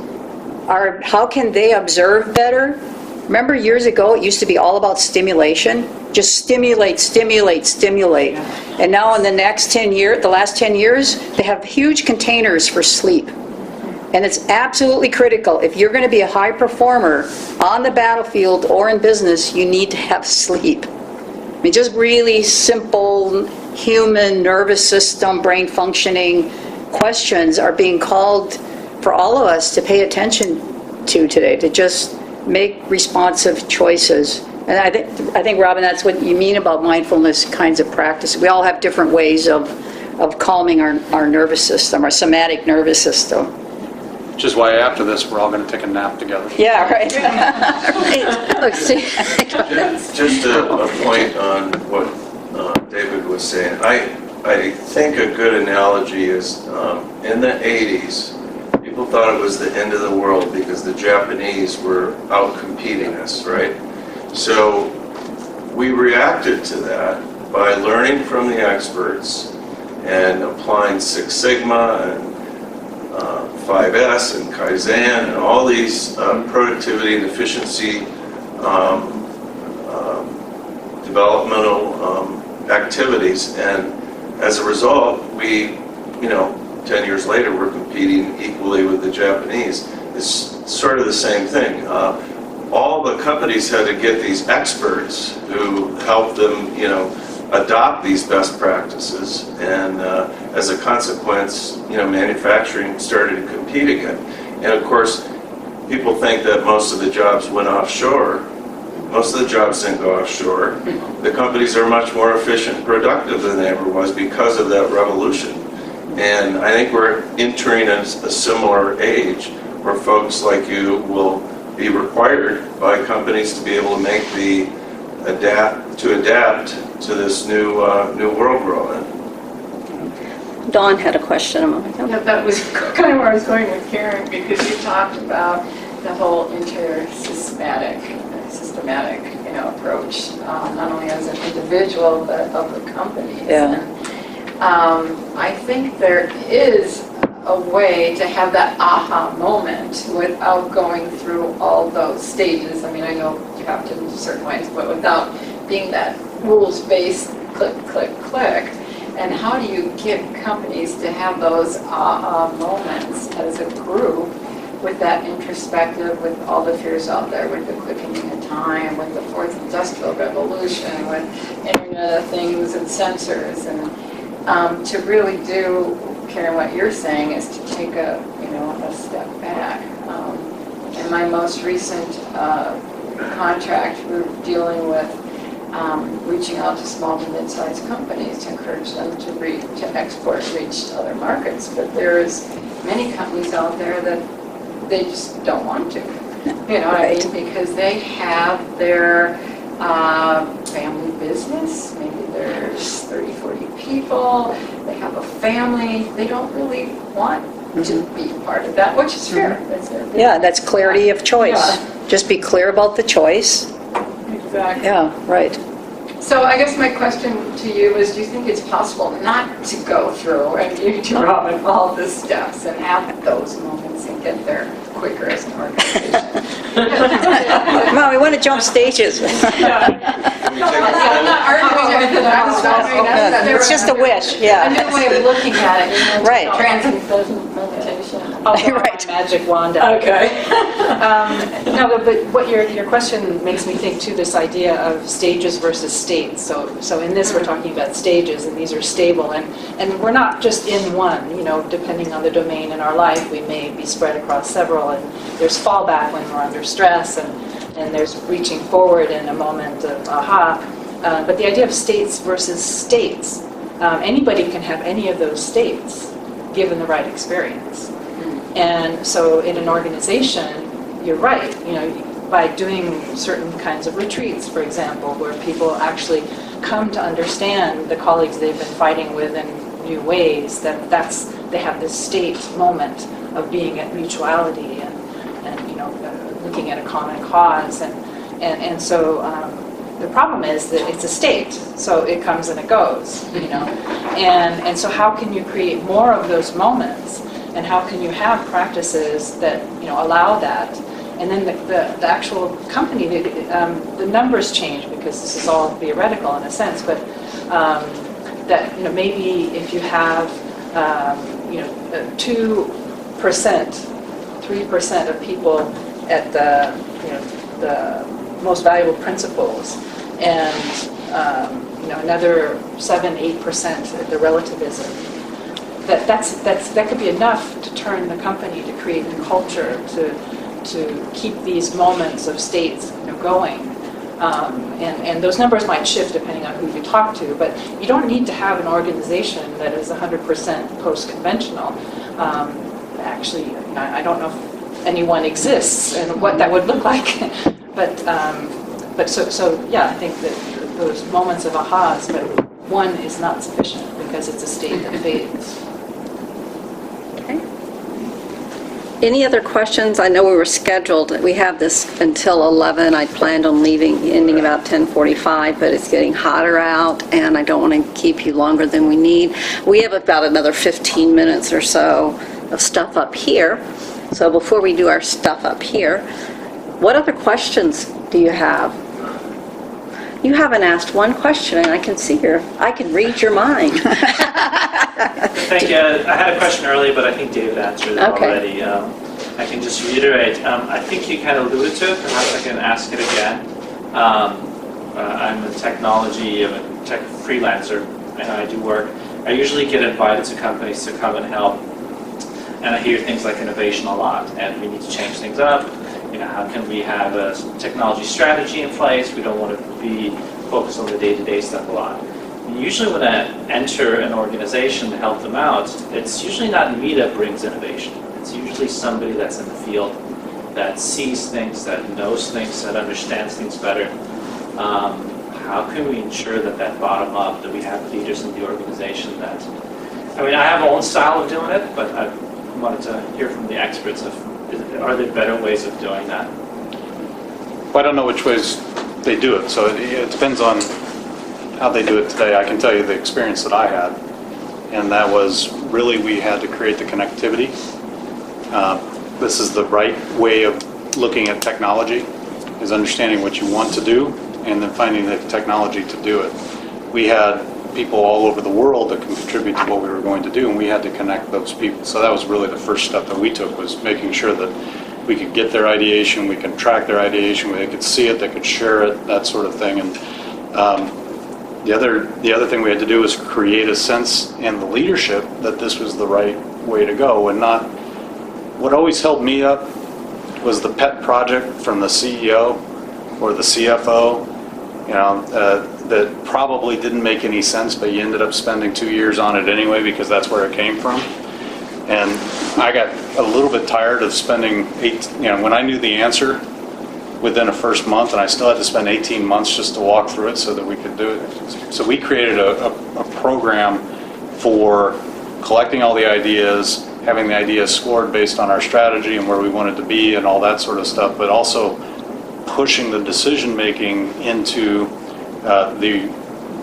how can they observe better? Remember years ago, it used to be all about stimulation. Just stimulate. And now in the last 10 years, they have huge containers for sleep. And it's absolutely critical. If you're going to be a high performer on the battlefield or in business, you need to have sleep. I mean, just really simple human nervous system, brain functioning questions are being called for all of us to pay attention to today, to just make responsive choices. And I think, Robin, that's what you mean about mindfulness kinds of practice. We all have different ways of calming our nervous system, our somatic nervous system. Which is why after this, we're all going to take a nap together. Yeah, right. Look, see. Just a point on what David was saying. I think a good analogy is in the 80s, people thought it was the end of the world because the Japanese were out competing us, right? So we reacted to that by learning from the experts and applying Six Sigma and 5S and Kaizen and all these productivity and efficiency developmental activities. And as a result, we, 10 years later, we're competing equally with the Japanese. It's sort of the same thing. All the companies had to get these experts who helped them, adopt these best practices, and as a consequence, manufacturing started to compete again. And of course, people think that most of the jobs went offshore. Most of the jobs didn't go offshore. The companies are much more efficient and productive than they ever was because of that revolution. And I think we're entering a similar age where folks like you will be required by companies to be able to make adapt to this new world we're all in. Dawn had a question a moment ago. Yeah, that was kind of where I was going with Karen, because you talked about the whole systematic approach, not only as an individual but of the companies. Yeah. I think there is a way to have that aha moment without going through all those stages. I mean, I know you have to in certain ways, but without being that rules-based click, click, click. And how do you get companies to have those aha moments as a group with that introspective, with all the fears out there, with the quickening of time, with the fourth industrial revolution, with Internet of Things and sensors, and to really do, Karen, what you're saying is to take a step back. In my most recent contract, we were dealing with reaching out to small to mid-sized companies to encourage them to export, reach to other markets. But there's many companies out there that they just don't want to. You know what I mean? Because they have their family business. Maybe there's 30, 40 people. They have a family. They don't really want to be part of that, which is fair. That's their business. Yeah, that's clarity of choice. Yeah. Just be clear about the choice. Exactly. Yeah, right. So I guess my question to you is, do you think it's possible not to go through and you drop in all the steps and have those moments and get there quicker as an organization? Come on, we want to jump stages. I'm not arguing with it. I was wondering, It's just a wish, a yeah. new way of looking at it. Right. Transcendentation. I'll throw my Right. magic wand out. Okay. No, but what your question makes me think too, this idea of stages versus states. So in this, we're talking about stages, and these are stable, and we're not just in one. You know, depending on the domain in our life, we may be spread across several, and there's fallback when we're under stress, and there's reaching forward in a moment of aha. But the idea of states versus states, anybody can have any of those states given the right experience. And so in an organization, you're right, you know, by doing certain kinds of retreats, for example, where people actually come to understand the colleagues they've been fighting with in new ways, they have this state moment of being at mutuality and you know, looking at a common cause. And so the problem is that it's a state, so it comes and it goes, you know. And so how can you create more of those moments? And how can you have practices that, you know, allow that? And then the actual company, the numbers change because this is all theoretical in a sense, but that, you know, maybe if you have, you know, 2%, 3% of people at the, you know, the most valuable principles, and you know, another 7-8% at the relativism. That could be enough to turn the company, to create the culture, to keep these moments of states, you know, going. And those numbers might shift depending on who you talk to, but you don't need to have an organization that is 100% post-conventional. Actually, I don't know if anyone exists and what that would look like, but so yeah, I think that those moments of ahas, but one is not sufficient because it's a state that fades. Any other questions? I know we were scheduled, we have this until 11. I planned on ending about 10:45, but it's getting hotter out, and I don't want to keep you longer than we need. We have about another 15 minutes or so of stuff up here. So before we do our stuff up here, what other questions do you have? You haven't asked one question, and I can read your mind. Thank you. I had a question earlier, but I think David answered it already. I can just reiterate. I think you kind of alluded to it. Perhaps I can ask it again. I'm a tech freelancer, and I do work. I usually get invited to companies to come and help, and I hear things like innovation a lot, and we need to change things up. You know, how can we have a technology strategy in place? We don't want to be focused on the day-to-day stuff a lot. And usually when I enter an organization to help them out, it's usually not me that brings innovation. It's usually somebody that's in the field, that sees things, that knows things, that understands things better. How can we ensure that bottom up, that we have leaders in the organization that, I mean, I have my own style of doing it, but I wanted to hear from the experts of, are there better ways of doing that? Well, I don't know which ways they do it, so it depends on how they do it today. I can tell you the experience that I had. and that was really we had to create the connectivity. This is the right way of looking at technology, is understanding what you want to do and then finding the technology to do it. We had people all over the world that can contribute to what we were going to do, and we had to connect those people. So that was really the first step that we took, was making sure that we could get their ideation, we could track their ideation, they could see it, they could share it, that sort of thing. And the other thing we had to do was create a sense in the leadership that this was the right way to go, and not, what always held me up was the pet project from the CEO or the CFO, that probably didn't make any sense, but you ended up spending 2 years on it anyway because that's where it came from. And I got a little bit tired of spending when I knew the answer within a first month, and I still had to spend 18 months just to walk through it so that we could do it. So we created a program for collecting all the ideas, having the ideas scored based on our strategy and where we wanted to be and all that sort of stuff, but also pushing the decision-making into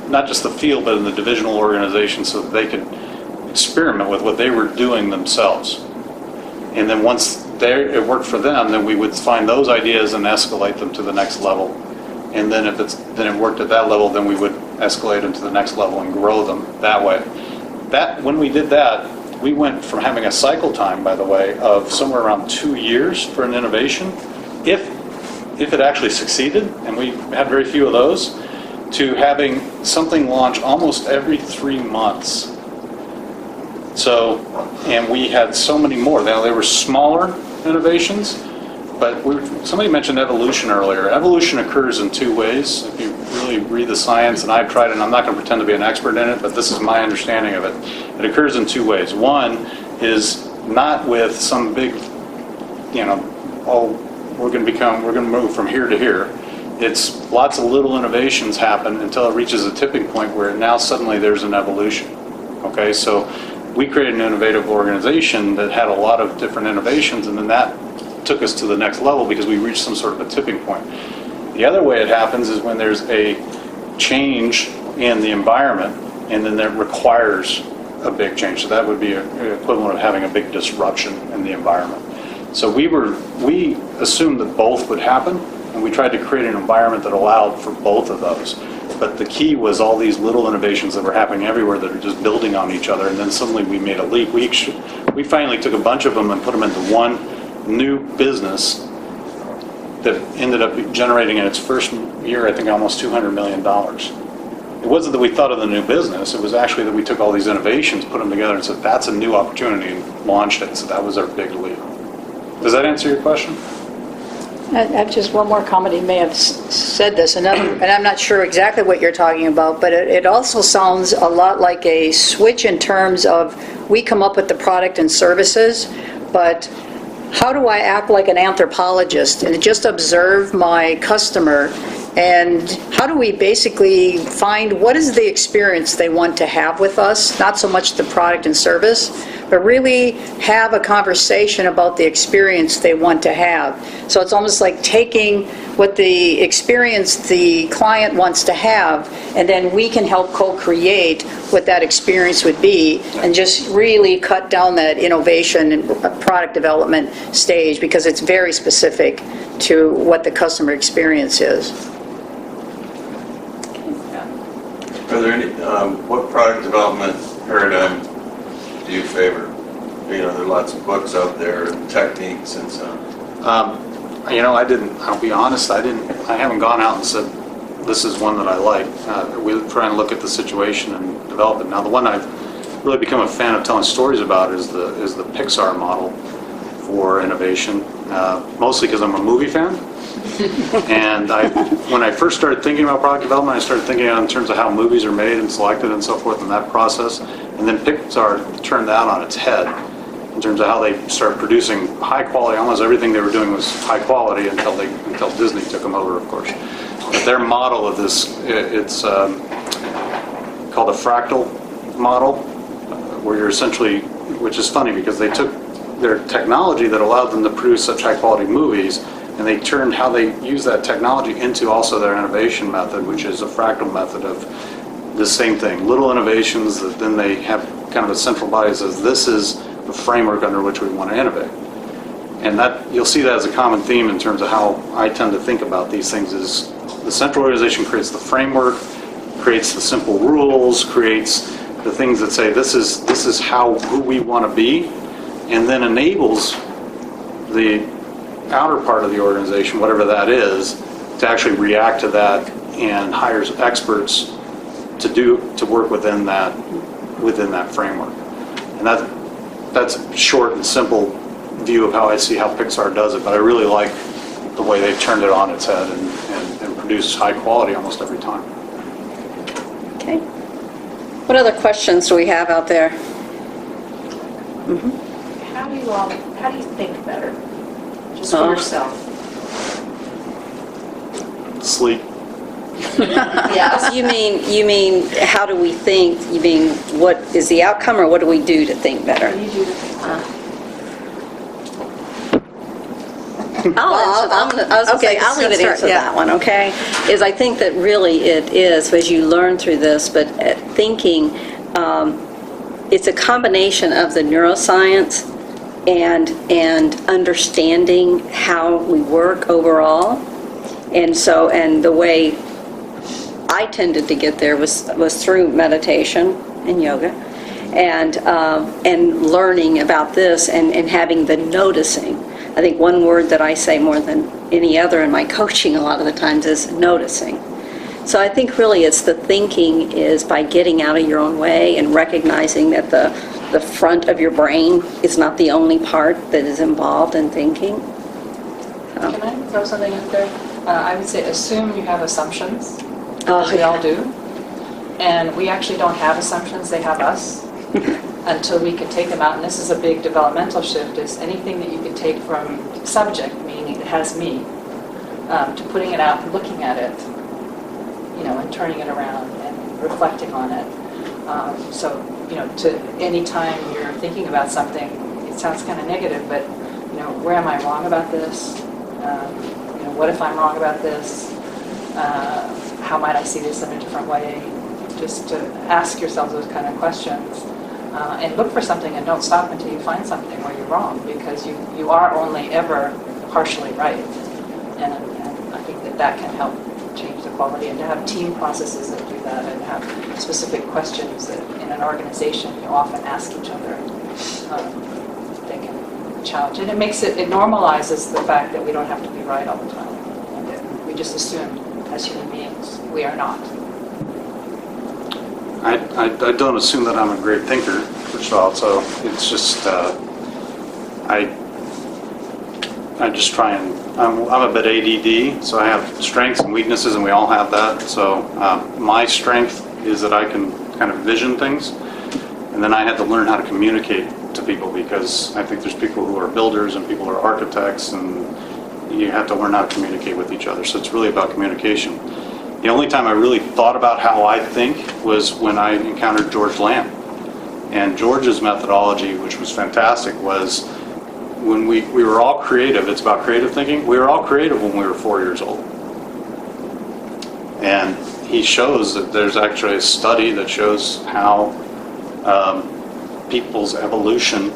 not just the field, but in the divisional organization so that they could experiment with what they were doing themselves. And then once it worked for them, then we would find those ideas and escalate them to the next level. And then if it worked at that level, then we would escalate them to the next level and grow them that way. When we did that, we went from having a cycle time, by the way, of somewhere around 2 years for an innovation, if it actually succeeded, and we had very few of those, to having something launch almost every 3 months. So, and we had so many more. Now, they were smaller innovations, but somebody mentioned evolution earlier. Evolution occurs in 2 ways. If you really read the science, and I've tried it, and I'm not going to pretend to be an expert in it, but this is my understanding of it. It occurs in 2 ways. One is not with some big, we're going to move from here to here. It's lots of little innovations happen until it reaches a tipping point where now suddenly there's an evolution. Okay, so we created an innovative organization that had a lot of different innovations, and then that took us to the next level because we reached some sort of a tipping point. The other way it happens is when there's a change in the environment, and then that requires a big change. So that would be an equivalent of having a big disruption in the environment. So we assumed that both would happen, and we tried to create an environment that allowed for both of those. But the key was all these little innovations that were happening everywhere that are just building on each other, and then suddenly we made a leap. We finally took a bunch of them and put them into one new business that ended up generating in its first year, I think, almost $200 million. It wasn't that we thought of the new business, it was actually that we took all these innovations, put them together, and said, that's a new opportunity, and launched it. So that was our big leap. Does that answer your question? I have just one more comment. He may have said this, and I'm not sure exactly what you're talking about, but it also sounds a lot like a switch in terms of we come up with the product and services, but how do I act like an anthropologist and just observe my customer, and how do we basically find what is the experience they want to have with us, not so much the product and service, but really have a conversation about the experience they want to have. So it's almost like taking what the experience the client wants to have, and then we can help co-create what that experience would be, and just really cut down that innovation and product development stage, because it's very specific to what the customer experience is. Are there any, what product development paradigm do you favor? There are lots of books out there, and techniques and so on. I'll be honest, I haven't gone out and said, this is one that I like. We try and look at the situation and develop it. Now, the one I've really become a fan of telling stories about is the Pixar model for innovation, mostly because I'm a movie fan. And when I first started thinking about product development, I started thinking in terms of how movies are made and selected and so forth in that process. And then Pixar turned that on its head in terms of how they started producing high quality. Almost everything they were doing was high quality until Disney took them over, of course. But their model of this, it's called a fractal model, where you're essentially, which is funny because they took their technology that allowed them to produce such high quality movies, and they turned how they use that technology into also their innovation method, which is a fractal method of the same thing. Little innovations that then they have kind of a central body that says this is the framework under which we want to innovate. And that you'll see that as a common theme in terms of how I tend to think about these things is the central organization creates the framework, creates the simple rules, creates the things that say this is who we want to be, and then enables the outer part of the organization, whatever that is, to actually react to that and hires experts to work within that framework. And that's a short and simple view of how I see how Pixar does it, but I really like the way they've turned it on its head and produce high quality almost every time. Okay. What other questions do we have out there? How do you think better? Just for yourself. Sleep. Yes. You mean how do we think? You mean what is the outcome, or what do we do to think better? What do you do to think better? I'll leave it answer that one, okay? Is I think that really it is, as you learn through this, but thinking, it's a combination of the neuroscience and understanding how we work overall. And the way I tended to get there was through meditation and yoga, and learning about this and having the noticing. I think one word that I say more than any other in my coaching a lot of the times is noticing. So I think really it's the thinking is by getting out of your own way and recognizing that the front of your brain is not the only part that is involved in thinking. Can I throw something out there? I would say assume you have assumptions, as we all do. And we actually don't have assumptions, they have us. Until we can take them out, and this is a big developmental shift, is anything that you can take from subject, meaning it has me, to putting it out and looking at it, and turning it around and reflecting on it. So, to any time you're thinking about something, it sounds kind of negative, but, where am I wrong about this? What if I'm wrong about this? How might I see this in a different way? Just to ask yourselves those kind of questions. And look for something and don't stop until you find something where you're wrong, because you are only ever partially right. And I think that can help change the quality, and to have team processes that do that, and have specific questions that in an organization you often ask each other. They can challenge. And it normalizes the fact that we don't have to be right all the time. And that we just assume as human beings we are not. I don't assume that I'm a great thinker, first of all, so it's just, I just try and, I'm a bit ADD, so I have strengths and weaknesses, and we all have that. So my strength is that I can kind of vision things, and then I had to learn how to communicate to people, because I think there's people who are builders and people who are architects, and you have to learn how to communicate with each other. So it's really about communication. The only time I really thought about how I think was when I encountered George Lamb. And George's methodology, which was fantastic, was when we were all creative. It's about creative thinking. We were all creative when we were 4 years old. And he shows that there's actually a study that shows how people's evolution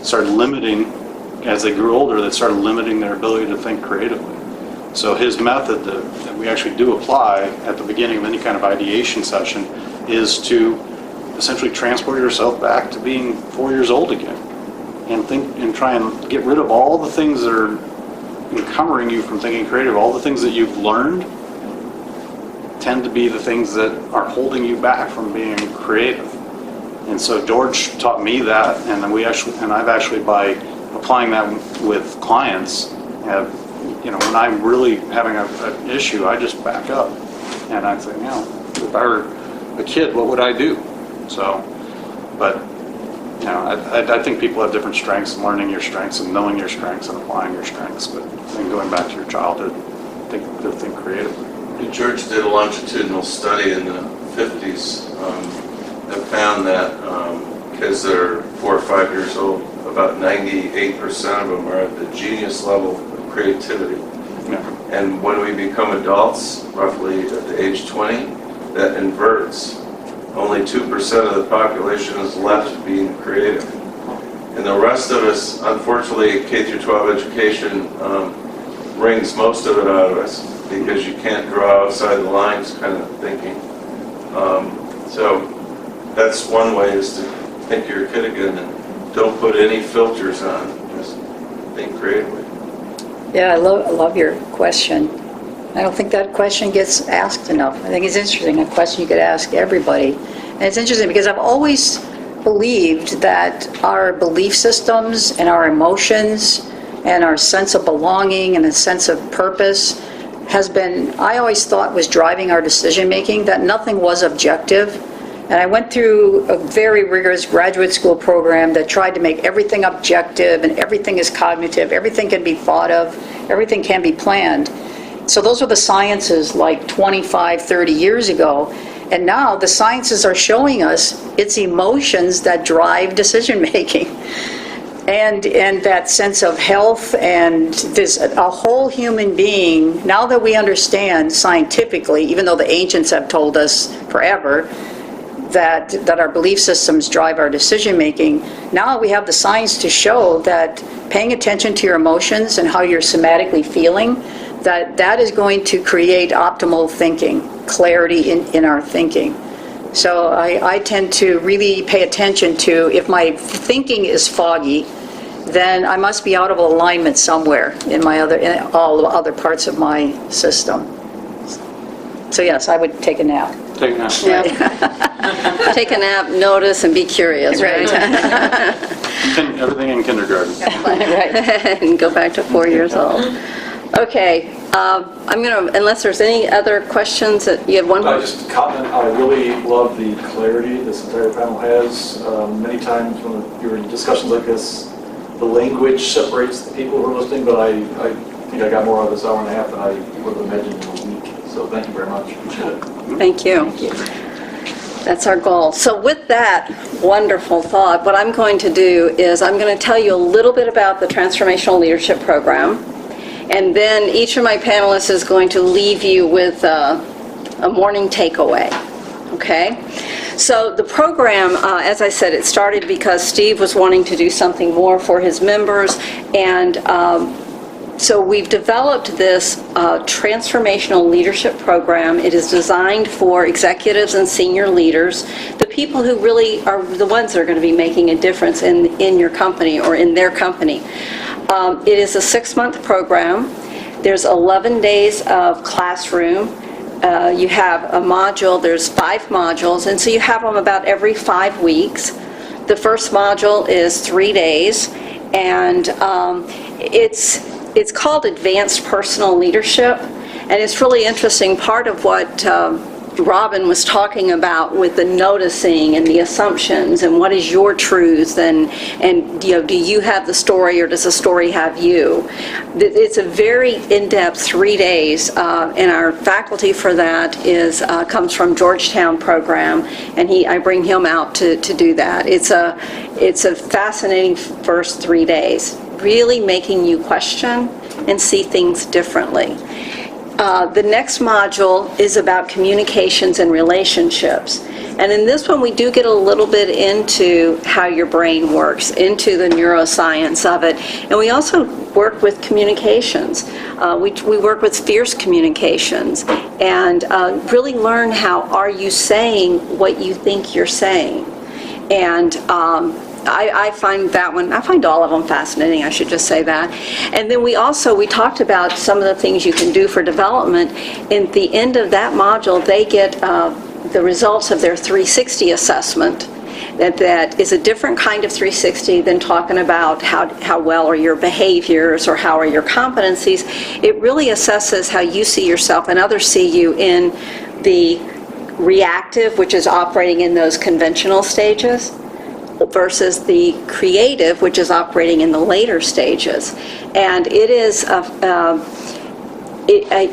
started limiting, as they grew older, that started limiting their ability to think creatively. So his method that we actually do apply at the beginning of any kind of ideation session is to essentially transport yourself back to being 4 years old again, and think and try and get rid of all the things that are encumbering you from thinking creative. All the things that you've learned tend to be the things that are holding you back from being creative. And so George taught me that, and then I've actually, by applying that with clients, have, when I'm really having an issue, I just back up and I say, if I were a kid, what would I do? So, but, I think people have different strengths, and learning your strengths and knowing your strengths and applying your strengths, but then going back to your childhood, think creatively. George did a longitudinal study in the 50s that found that kids that are 4 or 5 years old, about 98% of them are at the genius level of creativity. Yeah. And when we become adults, roughly at the age 20, that inverts. only 2% of the population is left being creative. And the rest of us, unfortunately, K through 12 education wrings most of it out of us because you can't draw outside the lines kind of thinking. So that's one way, is to think you're a kid again and don't put any filters on. Just think creatively. Yeah, I love your question. I don't think that question gets asked enough. I think it's interesting, a question you could ask everybody. And it's interesting because I've always believed that our belief systems and our emotions and our sense of belonging and a sense of purpose has been, I always thought, was driving our decision making, that nothing was objective. And I went through a very rigorous graduate school program that tried to make everything objective and everything is cognitive, everything can be thought of, everything can be planned. So those were the sciences like 25, 30 years ago. And now the sciences are showing us it's emotions that drive decision making. And that sense of health and this, a whole human being, now that we understand scientifically, even though the ancients have told us forever, that our belief systems drive our decision making, now we have the science to show that paying attention to your emotions and how you're somatically feeling, that is going to create optimal thinking, clarity in our thinking. So I tend to really pay attention to, if my thinking is foggy, then I must be out of alignment somewhere in all the other parts of my system. So yes, I would take a nap. Take a nap. Yeah. Take a nap, notice, and be curious, right? Everything in kindergarten. Right. And go back to 4 years old. Okay, I'm going to, unless there's any other questions, that you have one more? Just comment, I really love the clarity this entire panel has. Many times when you're in discussions like this, the language separates the people who are listening, but I think I got more out of this hour and a half than I would have imagined in a week. So thank you very much. Appreciate it. Thank you. That's our goal. So with that wonderful thought, what I'm going to do is I'm going to tell you a little bit about the Transformational Leadership Program, and then each of my panelists is going to leave you with a morning takeaway. Okay? So the program, as I said, it started because Steve was wanting to do something more for his members, and so we've developed this Transformational Leadership Program. It is designed for executives and senior leaders, the people who really are the ones that are going to be making a difference in your company or in their company. It is a 6-month program. There's 11 days of classroom. You have a module, there's 5 modules, and so you have them about every 5 weeks. The first module is 3 days, and it's called Advanced Personal Leadership, and it's really interesting. Part of what Robin was talking about with the noticing and the assumptions and what is your truth, and do you have the story or does the story have you? It's a very in-depth 3 days, and our faculty for that comes from Georgetown program, and I bring him out to do that. It's a fascinating first 3 days, really making you question and see things differently. The next module is about communications and relationships. And in this one, we do get a little bit into how your brain works, into the neuroscience of it. And we also work with communications. We work with fierce communications and really learn how are you saying what you think you're saying. And I find that one, I find all of them fascinating, I should just say that. And then we talked about some of the things you can do for development. At the end of that module, they get the results of their 360 assessment. That is a different kind of 360 than talking about how well are your behaviors or how are your competencies. It really assesses how you see yourself and others see you in the reactive, which is operating in those conventional stages, versus the creative, which is operating in the later stages. And it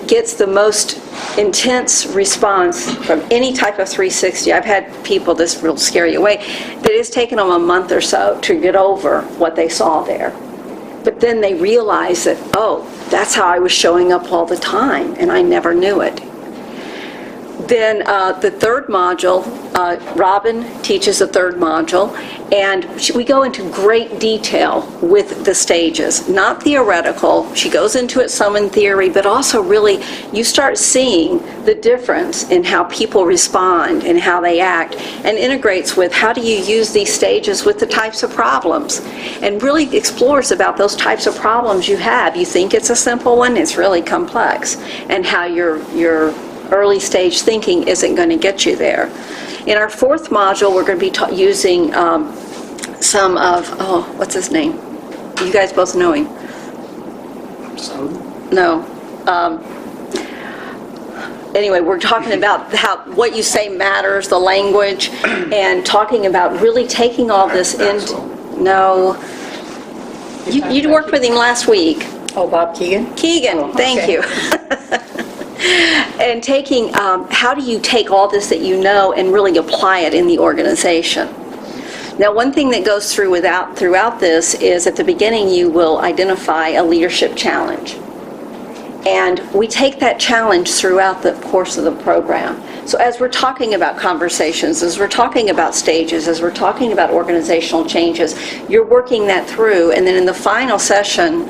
gets the most intense response from any type of 360. I've had people, this will scare you away, that it's taken them a month or so to get over what they saw there. But then they realize that, oh, that's how I was showing up all the time, and I never knew it. Then the third module, Robin teaches the third module, and we go into great detail with the stages, not theoretical. She goes into it some in theory, but also really you start seeing the difference in how people respond and how they act, and integrates with how do you use these stages with the types of problems, and really explores about those types of problems you have. You think it's a simple one, it's really complex, and how your early stage thinking isn't going to get you there. In our fourth module, we're going to be using some of, what's his name? You guys both know him. No. Anyway, we're talking about how what you say matters, the language, and talking about really taking all this into. No. You worked with him last week. Oh, Bob Keegan? Keegan, thank okay. you. And taking, how do you take all this that you know and really apply it in the organization? Now, one thing that goes throughout this is at the beginning you will identify a leadership challenge. And we take that challenge throughout the course of the program. So as we're talking about conversations, as we're talking about stages, as we're talking about organizational changes, you're working that through, and then in the final session,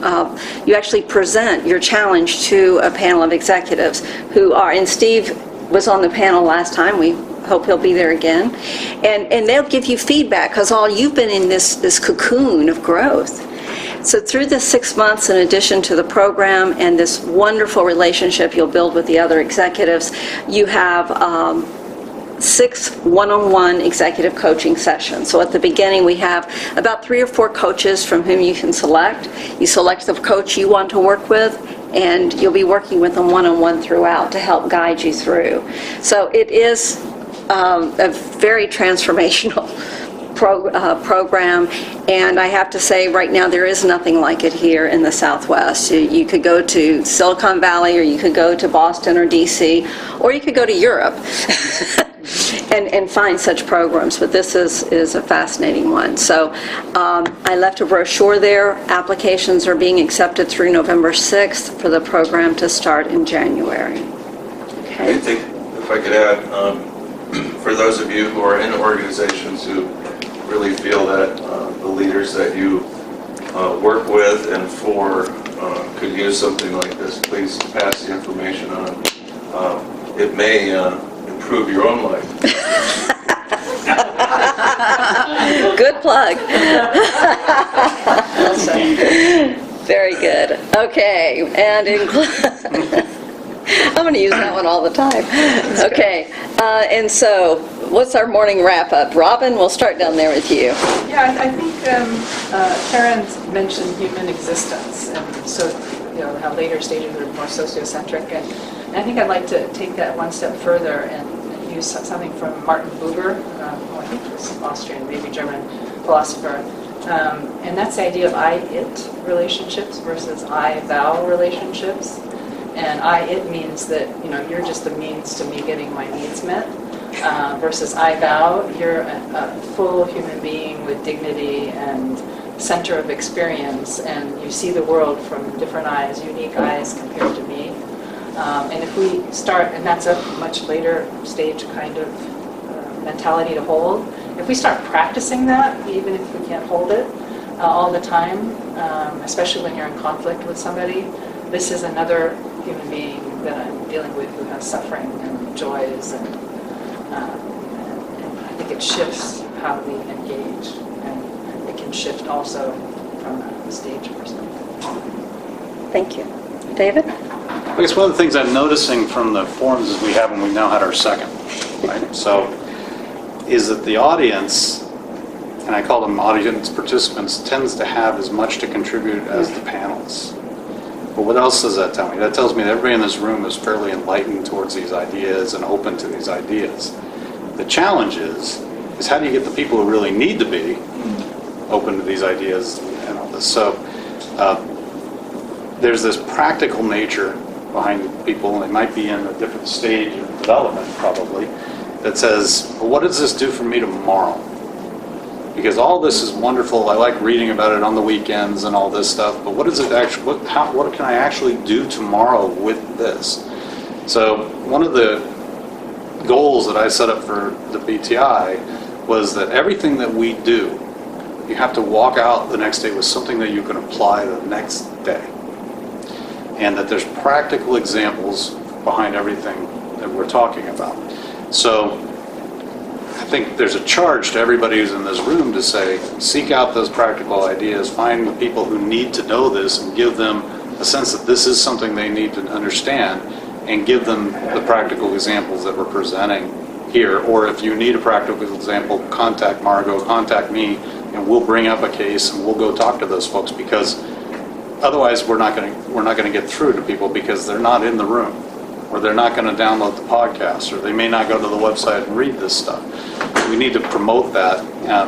you actually present your challenge to a panel of executives who are, and Steve was on the panel last time, we hope he'll be there again, and they'll give you feedback, because you've been in this cocoon of growth. So through the 6 months, in addition to the program and this wonderful relationship you'll build with the other executives, you have 6 one-on-one executive coaching sessions. So at the beginning, we have about 3 or 4 coaches from whom you can select. You select the coach you want to work with, and you'll be working with them one-on-one throughout to help guide you through. So it is a very transformational program, and I have to say right now there is nothing like it here in the Southwest. You could go to Silicon Valley, or you could go to Boston or DC, or you could go to Europe and find such programs, but this is a fascinating one. So I left a brochure there. Applications are being accepted through November 6th for the program to start in January. Okay. I think if I could add, for those of you who are in organizations who really feel that the leaders that you work with and for could use something like this, please pass the information on. It may improve your own life. Good plug. Very good. Okay, and I'm going to use that one all the time. Okay, and so what's our morning wrap-up? Robin, we'll start down there with you. Yeah, I think Karen's mentioned human existence, and so how later stages are more sociocentric, and I think I'd like to take that one step further and use something from Martin Buber, who I think was Austrian, maybe German philosopher, and that's the idea of I-it relationships versus I-thou relationships. And I-it means that you're just a means to me getting my needs met, versus I-thou, you're a full human being with dignity and center of experience, and you see the world from different eyes, unique eyes compared to me. And if we start, and that's a much later stage kind of mentality to hold, if we start practicing that, even if we can't hold it all the time, especially when you're in conflict with somebody, this is another human being that I'm dealing with who has suffering and joys, and I think it shifts how we engage, and it can shift also from a stage perspective. Thank you. David? I guess one of the things I'm noticing from the forums is we haven't, we now had our second, right? So, is that the audience, and I call them audience participants, tends to have as much to contribute as the panels. But what else does that tell me? That tells me that everybody in this room is fairly enlightened towards these ideas and open to these ideas. The challenge is how do you get the people who really need to be open to these ideas and all this? So there's this practical nature behind people, and they might be in a different stage of development probably, that says, well, what does this do for me tomorrow? Because all this is wonderful. I like reading about it on the weekends and all this stuff. But what is it actually? What can I actually do tomorrow with this? So one of the goals that I set up for the BTI was that everything that we do, you have to walk out the next day with something that you can apply the next day. And that there's practical examples behind everything that we're talking about. So I think there's a charge to everybody who's in this room to say, seek out those practical ideas, find the people who need to know this and give them a sense that this is something they need to understand, and give them the practical examples that we're presenting here. Or if you need a practical example, contact Margo, contact me, and we'll bring up a case and we'll go talk to those folks, because otherwise we're not going to get through to people because they're not in the room, or they're not going to download the podcast, or they may not go to the website and read this stuff. We need to promote that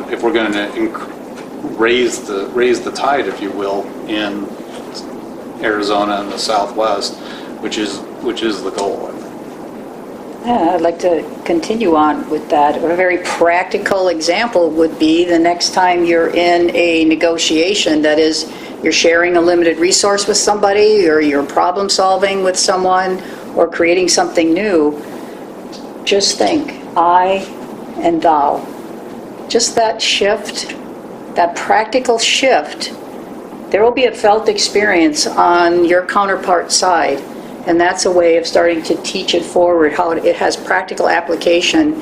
if we're going to raise the tide, if you will, in Arizona and the Southwest, which is the goal. Yeah, I'd like to continue on with that. A very practical example would be the next time you're in a negotiation, that is, you're sharing a limited resource with somebody, or you're problem solving with someone, or creating something new. Just think, I and thou. Just that shift, that practical shift, there will be a felt experience on your counterpart's side. And that's a way of starting to teach it forward, how it has practical application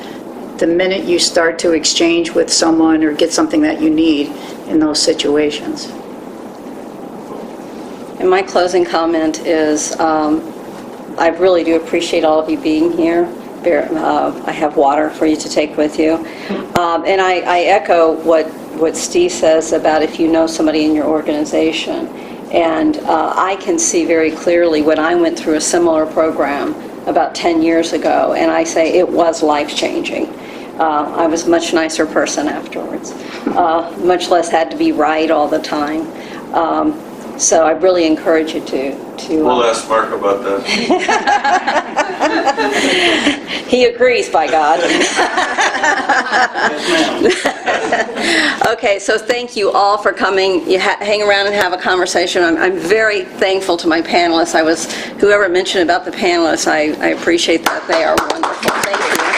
the minute you start to exchange with someone or get something that you need in those situations. And my closing comment is, I really do appreciate all of you being here. I have water for you to take with you. And I echo what Steve says about if you know somebody in your organization. And I can see very clearly when I went through a similar program about 10 years ago, and I say it was life-changing. I was a much nicer person afterwards. Much less had to be right all the time. So I really encourage you to We'll ask Mark about that. He agrees, by God. Okay, so thank you all for coming. You hang around and have a conversation. I'm very thankful to my panelists. Whoever mentioned about the panelists, I appreciate that. They are wonderful. Thank you.